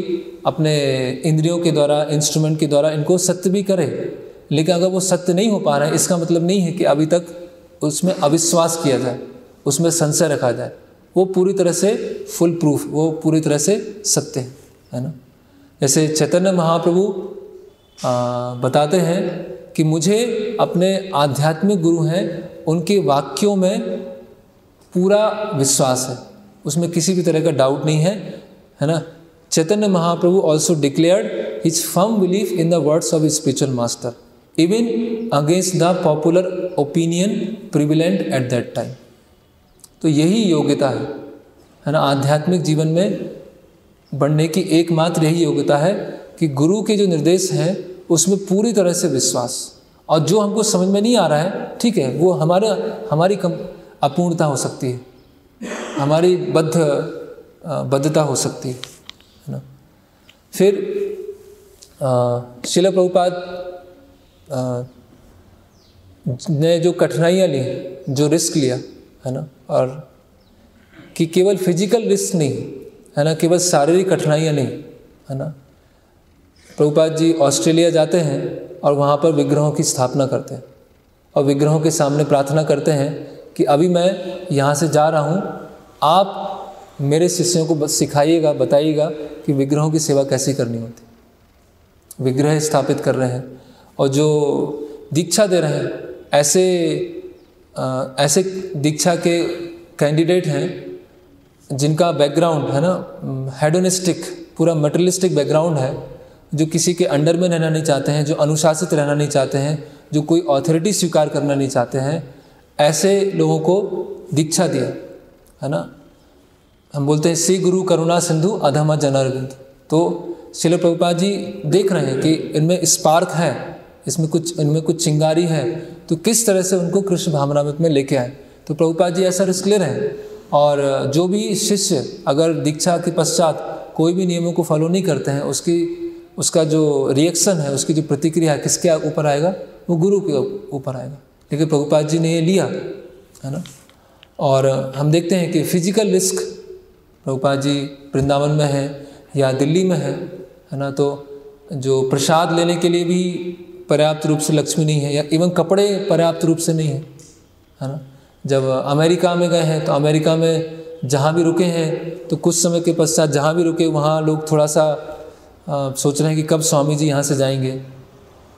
Speaker 1: अपने इंद्रियों के द्वारा, इंस्ट्रूमेंट के द्वारा इनको सत्य भी करे, लेकिन अगर वो सत्य नहीं हो पा रहा है, इसका मतलब नहीं है कि अभी तक उसमें अविश्वास किया जाए, उसमें संशय रखा जाए। वो पूरी तरह से फुल प्रूफ, वो पूरी तरह से सत्य है ना। जैसे चैतन्य महाप्रभु बताते हैं कि मुझे अपने आध्यात्मिक गुरु हैं उनके वाक्यों में पूरा विश्वास है, उसमें किसी भी तरह का डाउट नहीं है ना। Chaitanya Mahaprabhu also declared his firm belief in the words of his spiritual master even against the popular opinion prevalent at that time. तो यही योग्यता है ना, आध्यात्मिक जीवन में बढ़ने की एकमात्र यही योग्यता है कि गुरु के जो निर्देश हैं उसमें पूरी तरह से विश्वास, और जो हमको समझ में नहीं आ रहा है, ठीक है, वो हमारी अपूर्णता हो सकती है, हमारी बद्धता हो सकती है ना। फिर श्रील प्रभुपाद ने जो कठिनाइयाँ ली, जो रिस्क लिया है ना, और कि केवल फिजिकल रिस्क नहीं है ना, केवल शारीरिक कठिनाइयाँ नहीं है ना। प्रभुपाद जी ऑस्ट्रेलिया जाते हैं और वहाँ पर विग्रहों की स्थापना करते हैं और विग्रहों के सामने प्रार्थना करते हैं कि अभी मैं यहाँ से जा रहा हूँ, आप मेरे शिष्यों को बस सिखाइएगा, बताइएगा कि विग्रहों की सेवा कैसे करनी होती। विग्रह स्थापित कर रहे हैं और जो दीक्षा दे रहे हैं, ऐसे दीक्षा के कैंडिडेट हैं जिनका बैकग्राउंड है ना हेडोनिस्टिक, पूरा मटेरियलिस्टिक बैकग्राउंड है, जो किसी के अंडर में रहना नहीं चाहते हैं, जो अनुशासित रहना नहीं चाहते हैं, जो कोई अथॉरिटी स्वीकार करना नहीं चाहते हैं, ऐसे लोगों को दीक्षा दिया है ना। हम बोलते हैं श्री गुरु करुणा सिंधु अधम जनारविंद। तो श्रील प्रभुपाद जी देख रहे हैं कि इनमें स्पार्क है, इनमें कुछ चिंगारी है, तो किस तरह से उनको कृष्ण भावनामृत में लेके आए। तो प्रभुपाद जी ऐसा रिस्क ले रहे हैं, और जो भी शिष्य अगर दीक्षा के पश्चात कोई भी नियमों को फॉलो नहीं करते हैं, उसका जो रिएक्शन है, उसकी जो प्रतिक्रिया है, किसके ऊपर आएगा? वो गुरु के ऊपर आएगा। लेकिन प्रभुपाद जी ने ये लिया है ना। और हम देखते हैं कि फिजिकल रिस्क प्रभुपाद जी वृंदावन में है या दिल्ली में है ना, तो जो प्रसाद लेने के लिए भी पर्याप्त रूप से लक्ष्मी नहीं है, या इवन कपड़े पर्याप्त रूप से नहीं है ना। जब अमेरिका में गए हैं तो अमेरिका में जहाँ भी रुके हैं, तो कुछ समय के पश्चात जहाँ भी रुके वहाँ लोग थोड़ा सा सोच रहे हैं कि कब स्वामी जी यहाँ से जाएंगे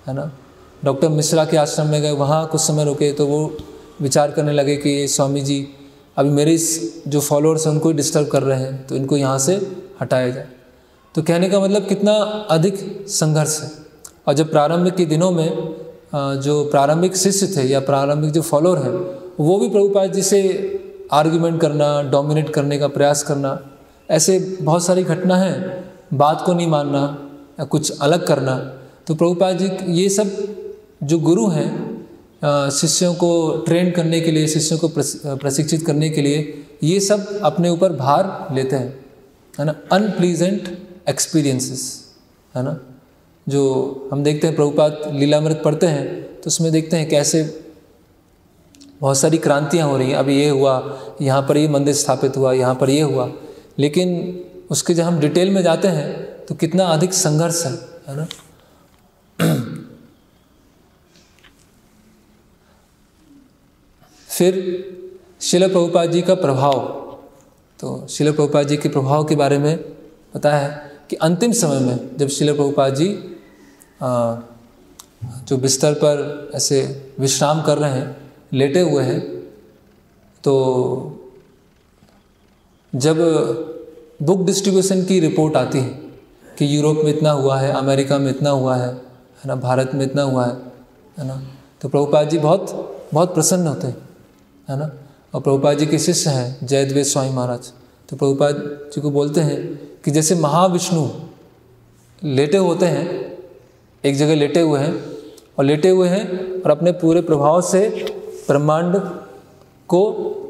Speaker 1: है ना। डॉक्टर मिश्रा के आश्रम में गए, वहाँ कुछ समय रुके तो वो विचार करने लगे कि स्वामी जी अभी मेरे जो फॉलोअर्स हैं उनको ही डिस्टर्ब कर रहे हैं, तो इनको यहाँ से हटाया जाए। तो कहने का मतलब कितना अधिक संघर्ष है। और जब प्रारंभिक के दिनों में जो प्रारंभिक शिष्य थे या प्रारंभिक जो फॉलोअर हैं, वो भी प्रभुपाद जी से आर्ग्यूमेंट करना, डोमिनेट करने का प्रयास करना, ऐसे बहुत सारी घटना है, बात को नहीं मानना या कुछ अलग करना। तो प्रभुपाद जी ये सब जो गुरु हैं शिष्यों को ट्रेन करने के लिए, शिष्यों को प्रशिक्षित करने के लिए, ये सब अपने ऊपर भार लेते हैं है ना। अनप्लीजेंट एक्सपीरियंसेस है ना, जो हम देखते हैं प्रभुपाद लीलामृत पढ़ते हैं तो उसमें देखते हैं कैसे बहुत सारी क्रांतियाँ हो रही हैं। अभी ये हुआ, यहाँ पर ये मंदिर स्थापित हुआ, यहाँ पर ये हुआ, लेकिन उसके जब हम डिटेल में जाते हैं तो कितना अधिक संघर्ष है ना। फिर श्रील प्रभुपाद जी का प्रभाव, तो श्रील प्रभुपाद जी के प्रभाव के बारे में पता है कि अंतिम समय में जब श्रील प्रभुपाद जी जो बिस्तर पर ऐसे विश्राम कर रहे हैं, लेटे हुए हैं, तो जब बुक डिस्ट्रीब्यूशन की रिपोर्ट आती है कि यूरोप में इतना हुआ है, अमेरिका में इतना हुआ है ना, भारत में इतना हुआ है ना, तो प्रभुपाद जी बहुत बहुत प्रसन्न होते हैं है ना। और प्रभुपाद जी के शिष्य हैं जयद्वैत स्वामी महाराज, तो प्रभुपाद जी को बोलते हैं कि जैसे महाविष्णु लेटे होते हैं, एक जगह लेटे हुए हैं और अपने पूरे प्रभाव से ब्रह्मांड को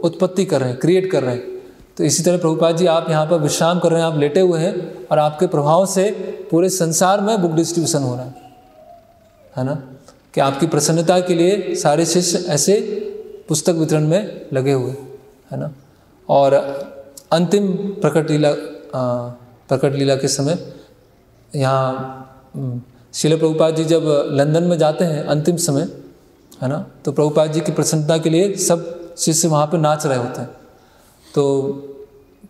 Speaker 1: उत्पत्ति कर रहे हैं, क्रिएट कर रहे हैं। तो इसी तरह प्रभुपाद जी आप यहाँ पर विश्राम कर रहे हैं, आप लेटे हुए हैं और आपके प्रभाव से पूरे संसार में बुक डिस्ट्रीब्यूशन हो रहा है ना, कि आपकी प्रसन्नता के लिए सारे शिष्य ऐसे पुस्तक वितरण में लगे हुए है ना। और अंतिम प्रकट लीला, प्रकट लीला के समय यहाँ श्रील प्रभुपाद जी जब लंदन में जाते हैं अंतिम समय, है ना, तो प्रभुपाद जी की प्रसन्नता के लिए सब शिष्य वहाँ पे नाच रहे होते हैं। तो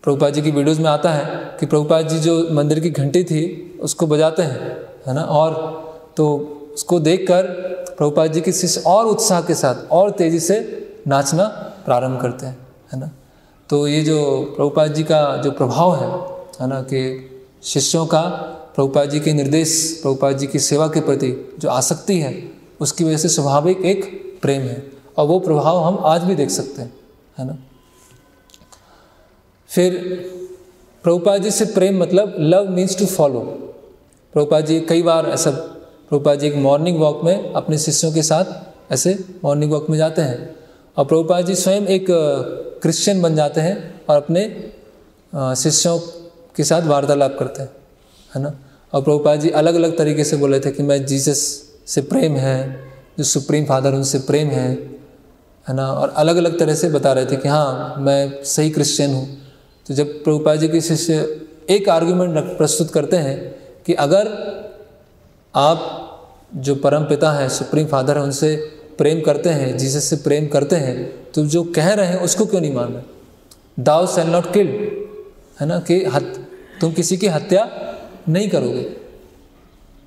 Speaker 1: प्रभुपाद जी की वीडियोज़ में आता है कि प्रभुपाद जी जो मंदिर की घंटी थी उसको बजाते हैं, है ना, और तो उसको देखकर प्रभुपाद जी के शिष्य और उत्साह के साथ और तेज़ी से नाचना प्रारंभ करते हैं, है ना। तो ये जो प्रभुपाद जी का जो प्रभाव है ना, कि शिष्यों का प्रभुपाद जी के निर्देश, प्रभुपाद जी की सेवा के प्रति जो आसक्ति है, उसकी वजह से स्वाभाविक एक प्रेम है, और वो प्रभाव हम आज भी देख सकते हैं, है ना। फिर प्रभुपाद जी से प्रेम मतलब love means to follow. Prabhupada ji कई बार ऐसा, प्रभुपाद जी एक मॉर्निंग वॉक में अपने शिष्यों के साथ ऐसे मॉर्निंग वॉक में जाते हैं, और प्रभुपाद जी स्वयं एक क्रिश्चियन बन जाते हैं और अपने शिष्यों के साथ वार्तालाप करते हैं, है ना। और प्रभुपाद जी अलग अलग तरीके से बोले थे कि मैं जीसस से प्रेम है, जो सुप्रीम फादर उनसे प्रेम है ना, और अलग अलग तरह से बता रहे थे कि हाँ मैं सही क्रिश्चियन हूँ। तो जब प्रभुपाद जी के शिष्य एक आर्ग्यूमेंट प्रस्तुत करते हैं कि अगर आप जो परम पिता हैं, सुप्रीम फादर हैं, उनसे प्रेम करते हैं, जीसस से प्रेम करते हैं, तो जो कह रहे हैं उसको क्यों नहीं मान रहे? दाउ शैल नॉट किल, है ना, कि तुम किसी की हत्या नहीं करोगे,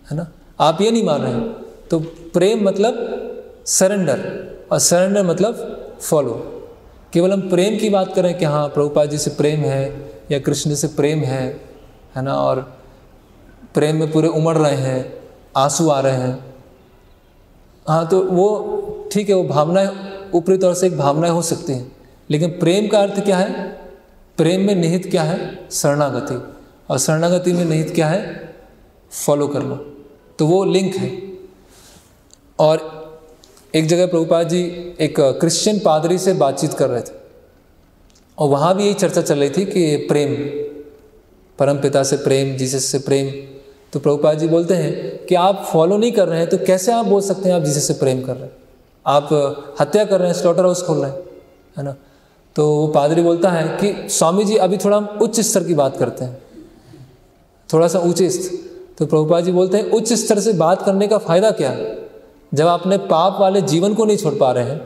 Speaker 1: है ना, आप ये नहीं मान रहे हैं। तो प्रेम मतलब सरेंडर, और सरेंडर मतलब फॉलो। केवल हम प्रेम की बात करें कि हाँ प्रभुपाद जी से प्रेम है या कृष्ण से प्रेम है ना, और प्रेम में पूरे उमड़ रहे हैं, आंसू आ रहे हैं, हाँ तो वो ठीक है, वो भावनाएं ऊपरी तौर से एक भावनाएं हो सकती हैं, लेकिन प्रेम का अर्थ क्या है? प्रेम में निहित क्या है? शरणागति, और शरणागति में निहित क्या है? फॉलो करना। तो वो लिंक है। और एक जगह प्रभुपाद जी एक क्रिश्चियन पादरी से बातचीत कर रहे थे, और वहाँ भी यही चर्चा चल रही थी कि प्रेम, परम पिता से प्रेम, जीसस से प्रेम। तो प्रभुपाद जी बोलते हैं कि आप फॉलो नहीं कर रहे हैं, तो कैसे आप बोल सकते हैं आप जीसस से प्रेम कर रहे हैं? आप हत्या कर रहे हैं, स्लॉटर हाउस खोल रहे हैं, है ना। तो वो पादरी बोलता है कि स्वामी जी अभी थोड़ा हम उच्च स्तर की बात करते हैं, थोड़ा सा ऊँचे स्तर। तो प्रभुपाद जी बोलते हैं उच्च स्तर से बात करने का फ़ायदा क्या है, जब आप अपने पाप वाले जीवन को नहीं छोड़ पा रहे हैं,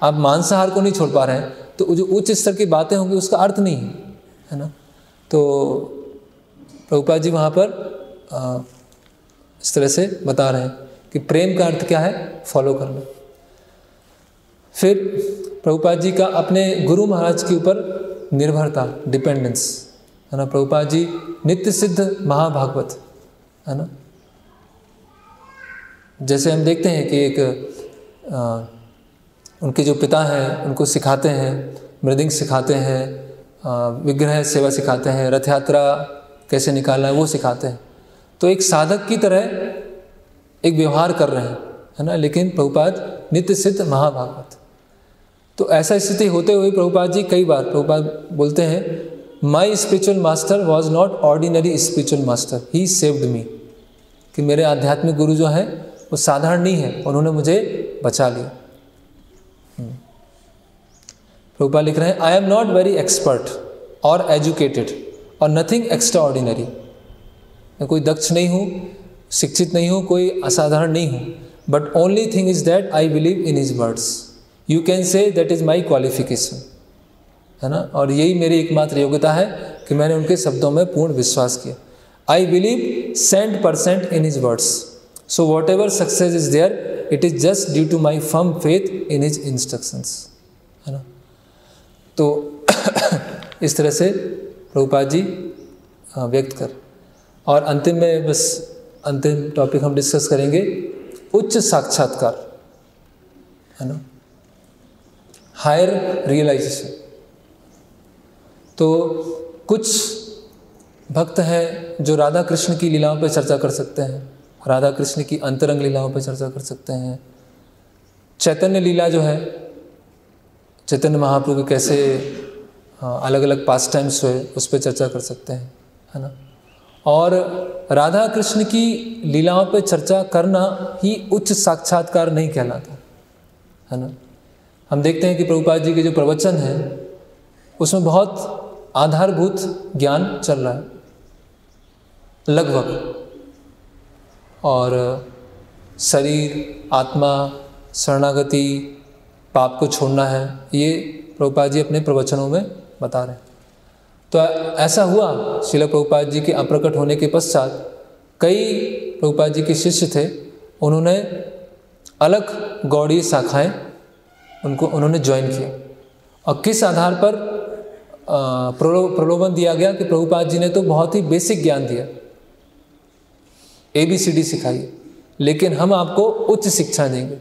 Speaker 1: आप मांसाहार को नहीं छोड़ पा रहे हैं, तो जो उच्च स्तर की बातें होंगी उसका अर्थ नहीं है ना। तो प्रभुपाद जी वहाँ पर इस तरह से बता रहे हैं कि प्रेम का अर्थ क्या है? फॉलो करना। फिर प्रभुपाद जी का अपने गुरु महाराज के ऊपर निर्भरता, डिपेंडेंस, है ना। प्रभुपाद जी नित्य सिद्ध महाभागवत, है ना। जैसे हम देखते हैं कि एक उनके जो पिता हैं उनको सिखाते हैं, मृदंग सिखाते हैं, विग्रह सेवा सिखाते हैं, रथ यात्रा कैसे निकालना है वो सिखाते हैं। तो एक साधक की तरह एक व्यवहार कर रहे हैं, है ना, लेकिन प्रभुपाद नित्य सिद्ध महाभागवत। तो ऐसा स्थिति होते हुए प्रभुपाद जी कई बार प्रभुपाद बोलते हैं my spiritual master was not ordinary spiritual master, he saved me, कि मेरे आध्यात्मिक गुरु जो हैं वो साधारण नहीं है, उन्होंने मुझे बचा लिया। प्रभुपाद लिख रहे हैं I am not very expert और एजुकेटेड और नथिंग एक्स्ट्रा ऑर्डिनरी, मैं कोई दक्ष नहीं हूँ, शिक्षित नहीं हूँ, कोई असाधारण नहीं हूँ, but only thing is that I believe in his words, you can say that is my qualification, है ना। और यही मेरी एकमात्र योग्यता है कि मैंने उनके शब्दों में पूर्ण विश्वास किया। I believe 100% in his words, so whatever success is there it is just due to my firm faith in his instructions, है ना। तो इस तरह से प्रभुपाद जी व्यक्त कर। और अंतिम में बस अंतिम टॉपिक हम डिस्कस करेंगे उच्च साक्षात्कार, है ना, हायर रियलाइजेशन। तो कुछ भक्त हैं जो राधा कृष्ण की लीलाओं पर चर्चा कर सकते हैं, राधा कृष्ण की अंतरंग लीलाओं पर चर्चा कर सकते हैं। चैतन्य लीला जो है, चैतन्य महाप्रभु के कैसे अलग अलग पास टाइम्स हुए उस पर चर्चा कर सकते हैं, है ना। और राधा कृष्ण की लीलाओं पर चर्चा करना ही उच्च साक्षात्कार नहीं कहलाता, है ना। हम देखते हैं कि प्रभुपाद जी के जो प्रवचन हैं उसमें बहुत आधारभूत ज्ञान चल रहा है लगभग। और शरीर, आत्मा, शरणागति, पाप को छोड़ना है, ये प्रभुपाद जी अपने प्रवचनों में बता रहे हैं। तो ऐसा हुआ, श्रील प्रभुपाद जी के अप्रकट होने के पश्चात कई प्रभुपाद जी के शिष्य थे, उन्होंने अलग गौड़ीय शाखाएं उन्होंने ज्वाइन किया। और किस आधार पर प्रलोभन दिया गया कि प्रभुपाद जी ने तो बहुत ही बेसिक ज्ञान दिया, ABCD सिखाई, लेकिन हम आपको उच्च शिक्षा देंगे।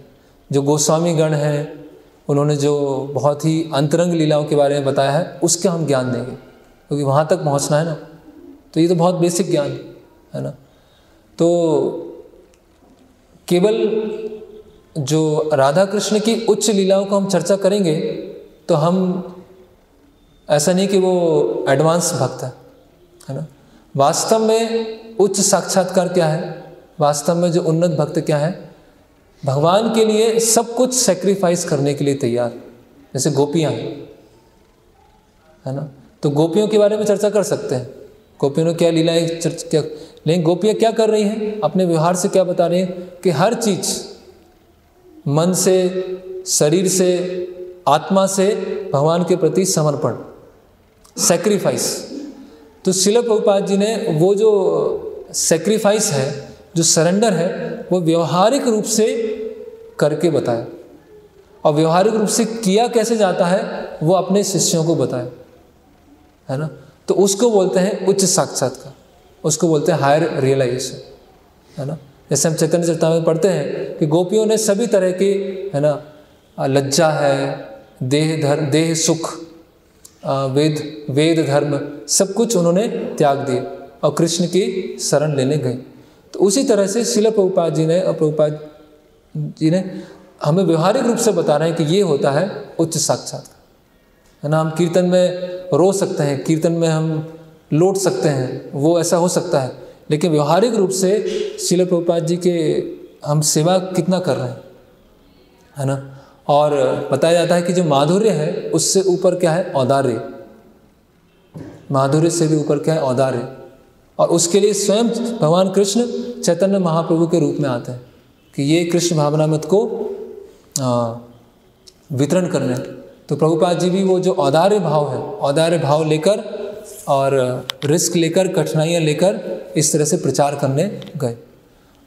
Speaker 1: जो गोस्वामी गण हैं, उन्होंने जो बहुत ही अंतरंग लीलाओं के बारे में बताया है, उसका हम ज्ञान देंगे, क्योंकि वहाँ तक पहुँचना है ना। तो ये तो बहुत बेसिक ज्ञान है ना। तो केवल जो राधा कृष्ण की उच्च लीलाओं को हम चर्चा करेंगे तो हम, ऐसा नहीं कि वो एडवांस भक्त है ना। वास्तव में उच्च साक्षात्कार क्या है, वास्तव में जो उन्नत भक्त क्या है, भगवान के लिए सब कुछ सेक्रीफाइस करने के लिए तैयार, जैसे गोपियाँ है ना। तो गोपियों के बारे में चर्चा कर सकते हैं, गोपियों ने क्या लीलाएं क्या, लेकिन गोपियाँ क्या कर रही हैं, अपने व्यवहार से क्या बता रही हैं कि हर चीज़ मन से, शरीर से, आत्मा से भगवान के प्रति समर्पण, सेक्रीफाइस। तो श्रील प्रभुपाद जी ने वो जो सेक्रीफाइस है, जो सरेंडर है, वो व्यवहारिक रूप से करके बताया। और व्यवहारिक रूप से किया कैसे जाता है वो अपने शिष्यों को बताया, है ना। तो उसको बोलते हैं उच्च साक्षात्कार, उसको बोलते हैं हायर रियलाइजेशन, है ना। जैसे हम चैतन्य चरितामृत में पढ़ते हैं कि गोपियों ने सभी तरह की, है ना, लज्जा है, देह धर्म, देह सुख, वेद धर्म, सब कुछ उन्होंने त्याग दिए और कृष्ण की शरण लेने गए। तो उसी तरह से श्रील प्रभुपाद जी ने और प्रभुपाद जी ने हमें व्यवहारिक रूप से बता रहे हैं कि ये होता है उच्च साक्षात्कार, है ना। हम कीर्तन में रो सकते हैं, कीर्तन में हम लौट सकते हैं, वो ऐसा हो सकता है, लेकिन व्यवहारिक रूप से श्रील प्रभुपाद जी के हम सेवा कितना कर रहे हैं, है ना। और बताया जाता है कि जो माधुर्य है उससे ऊपर क्या है, औदार्य, माधुर्य से भी ऊपर क्या है, औदार्य। और उसके लिए स्वयं भगवान कृष्ण चैतन्य महाप्रभु के रूप में आते हैं कि ये कृष्ण भावनामृत को वितरण करने। तो प्रभुपाद जी भी वो जो औदार्य भाव है, औदार्य भाव लेकर और रिस्क लेकर, कठिनाइयाँ लेकर इस तरह से प्रचार करने गए।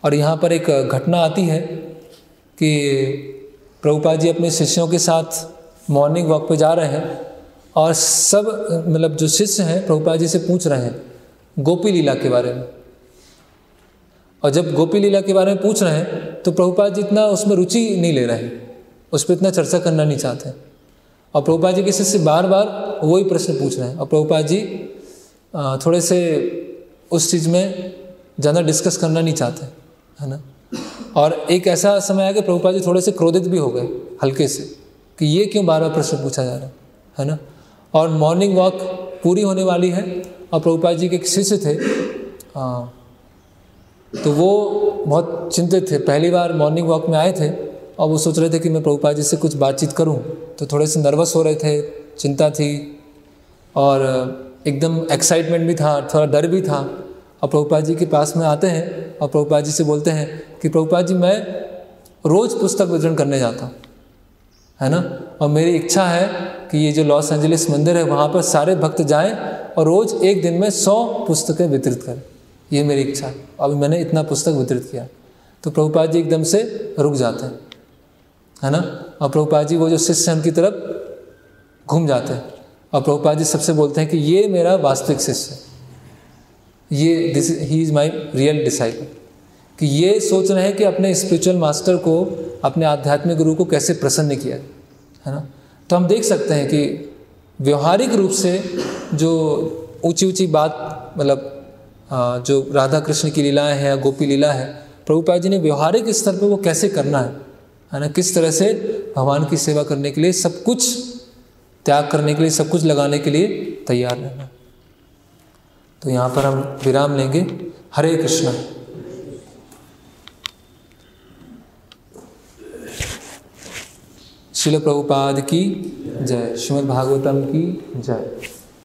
Speaker 1: और यहाँ पर एक घटना आती है कि प्रभुपाद जी अपने शिष्यों के साथ मॉर्निंग वॉक पे जा रहे हैं और सब मतलब जो शिष्य हैं प्रभुपाद जी से पूछ रहे हैं गोपी लीला के बारे में। और जब गोपी लीला के बारे में पूछ रहे हैं तो प्रभुपाद जी इतना उसमें रुचि नहीं ले रहे हैं, उस पर इतना चर्चा करना नहीं चाहते। और प्रभुपाद जी के शिष्य बार बार वही प्रश्न पूछ रहे हैं और प्रभुपाद जी थोड़े से उस चीज़ में ज़्यादा डिस्कस करना नहीं चाहते, है ना। और एक ऐसा समय आया कि प्रभुपाद जी थोड़े से क्रोधित भी हो गए हल्के से कि ये क्यों बार बार प्रश्न पूछा जा रहा है ना। और मॉर्निंग वॉक पूरी होने वाली है और प्रभुपाद जी के एक शिष्य थे, तो वो बहुत चिंतित थे, पहली बार मॉर्निंग वॉक में आए थे और वो सोच रहे थे कि मैं प्रभुपाद जी से कुछ बातचीत करूं, तो थोड़े से नर्वस हो रहे थे, चिंता थी और एकदम एक्साइटमेंट भी था, थोड़ा डर भी था। और प्रभुपाद जी के पास में आते हैं और प्रभुपाद जी से बोलते हैं कि प्रभुपाद जी मैं रोज़ पुस्तक वितरण करने जाता हूँ, है ना, और मेरी इच्छा है कि ये जो लॉस एंजलिस मंदिर है वहाँ पर सारे भक्त जाएं और रोज़ एक दिन में 100 पुस्तकें वितरित करें, ये मेरी इच्छा है। अभी मैंने इतना पुस्तक वितरित किया। तो प्रभुपाद जी एकदम से रुक जाते हैं, है ना, और प्रभुपाद जी वो जो शिष्य हैं उनकी तरफ घूम जाते हैं और प्रभुपाद जी सबसे बोलते हैं कि ये मेरा वास्तविक शिष्य है, ये he is my real disciple, कि ये सोच रहे हैं कि अपने स्पिरिचुअल मास्टर को, अपने आध्यात्मिक गुरु को कैसे प्रसन्न किया है ना। तो हम देख सकते हैं कि व्यवहारिक रूप से जो ऊंची ऊंची बात, मतलब जो राधा कृष्ण की लीलाएं हैं या गोपी लीला है, प्रभुपाद जी ने व्यवहारिक स्तर पर वो कैसे करना है ना, किस तरह से भगवान की सेवा करने के लिए सब कुछ त्याग करने के लिए, सब कुछ लगाने के लिए तैयार रहना। तो यहाँ पर हम विराम लेंगे। हरे कृष्णा। श्रील प्रभुपाद की जय, श्रीमद् भागवतम की जय।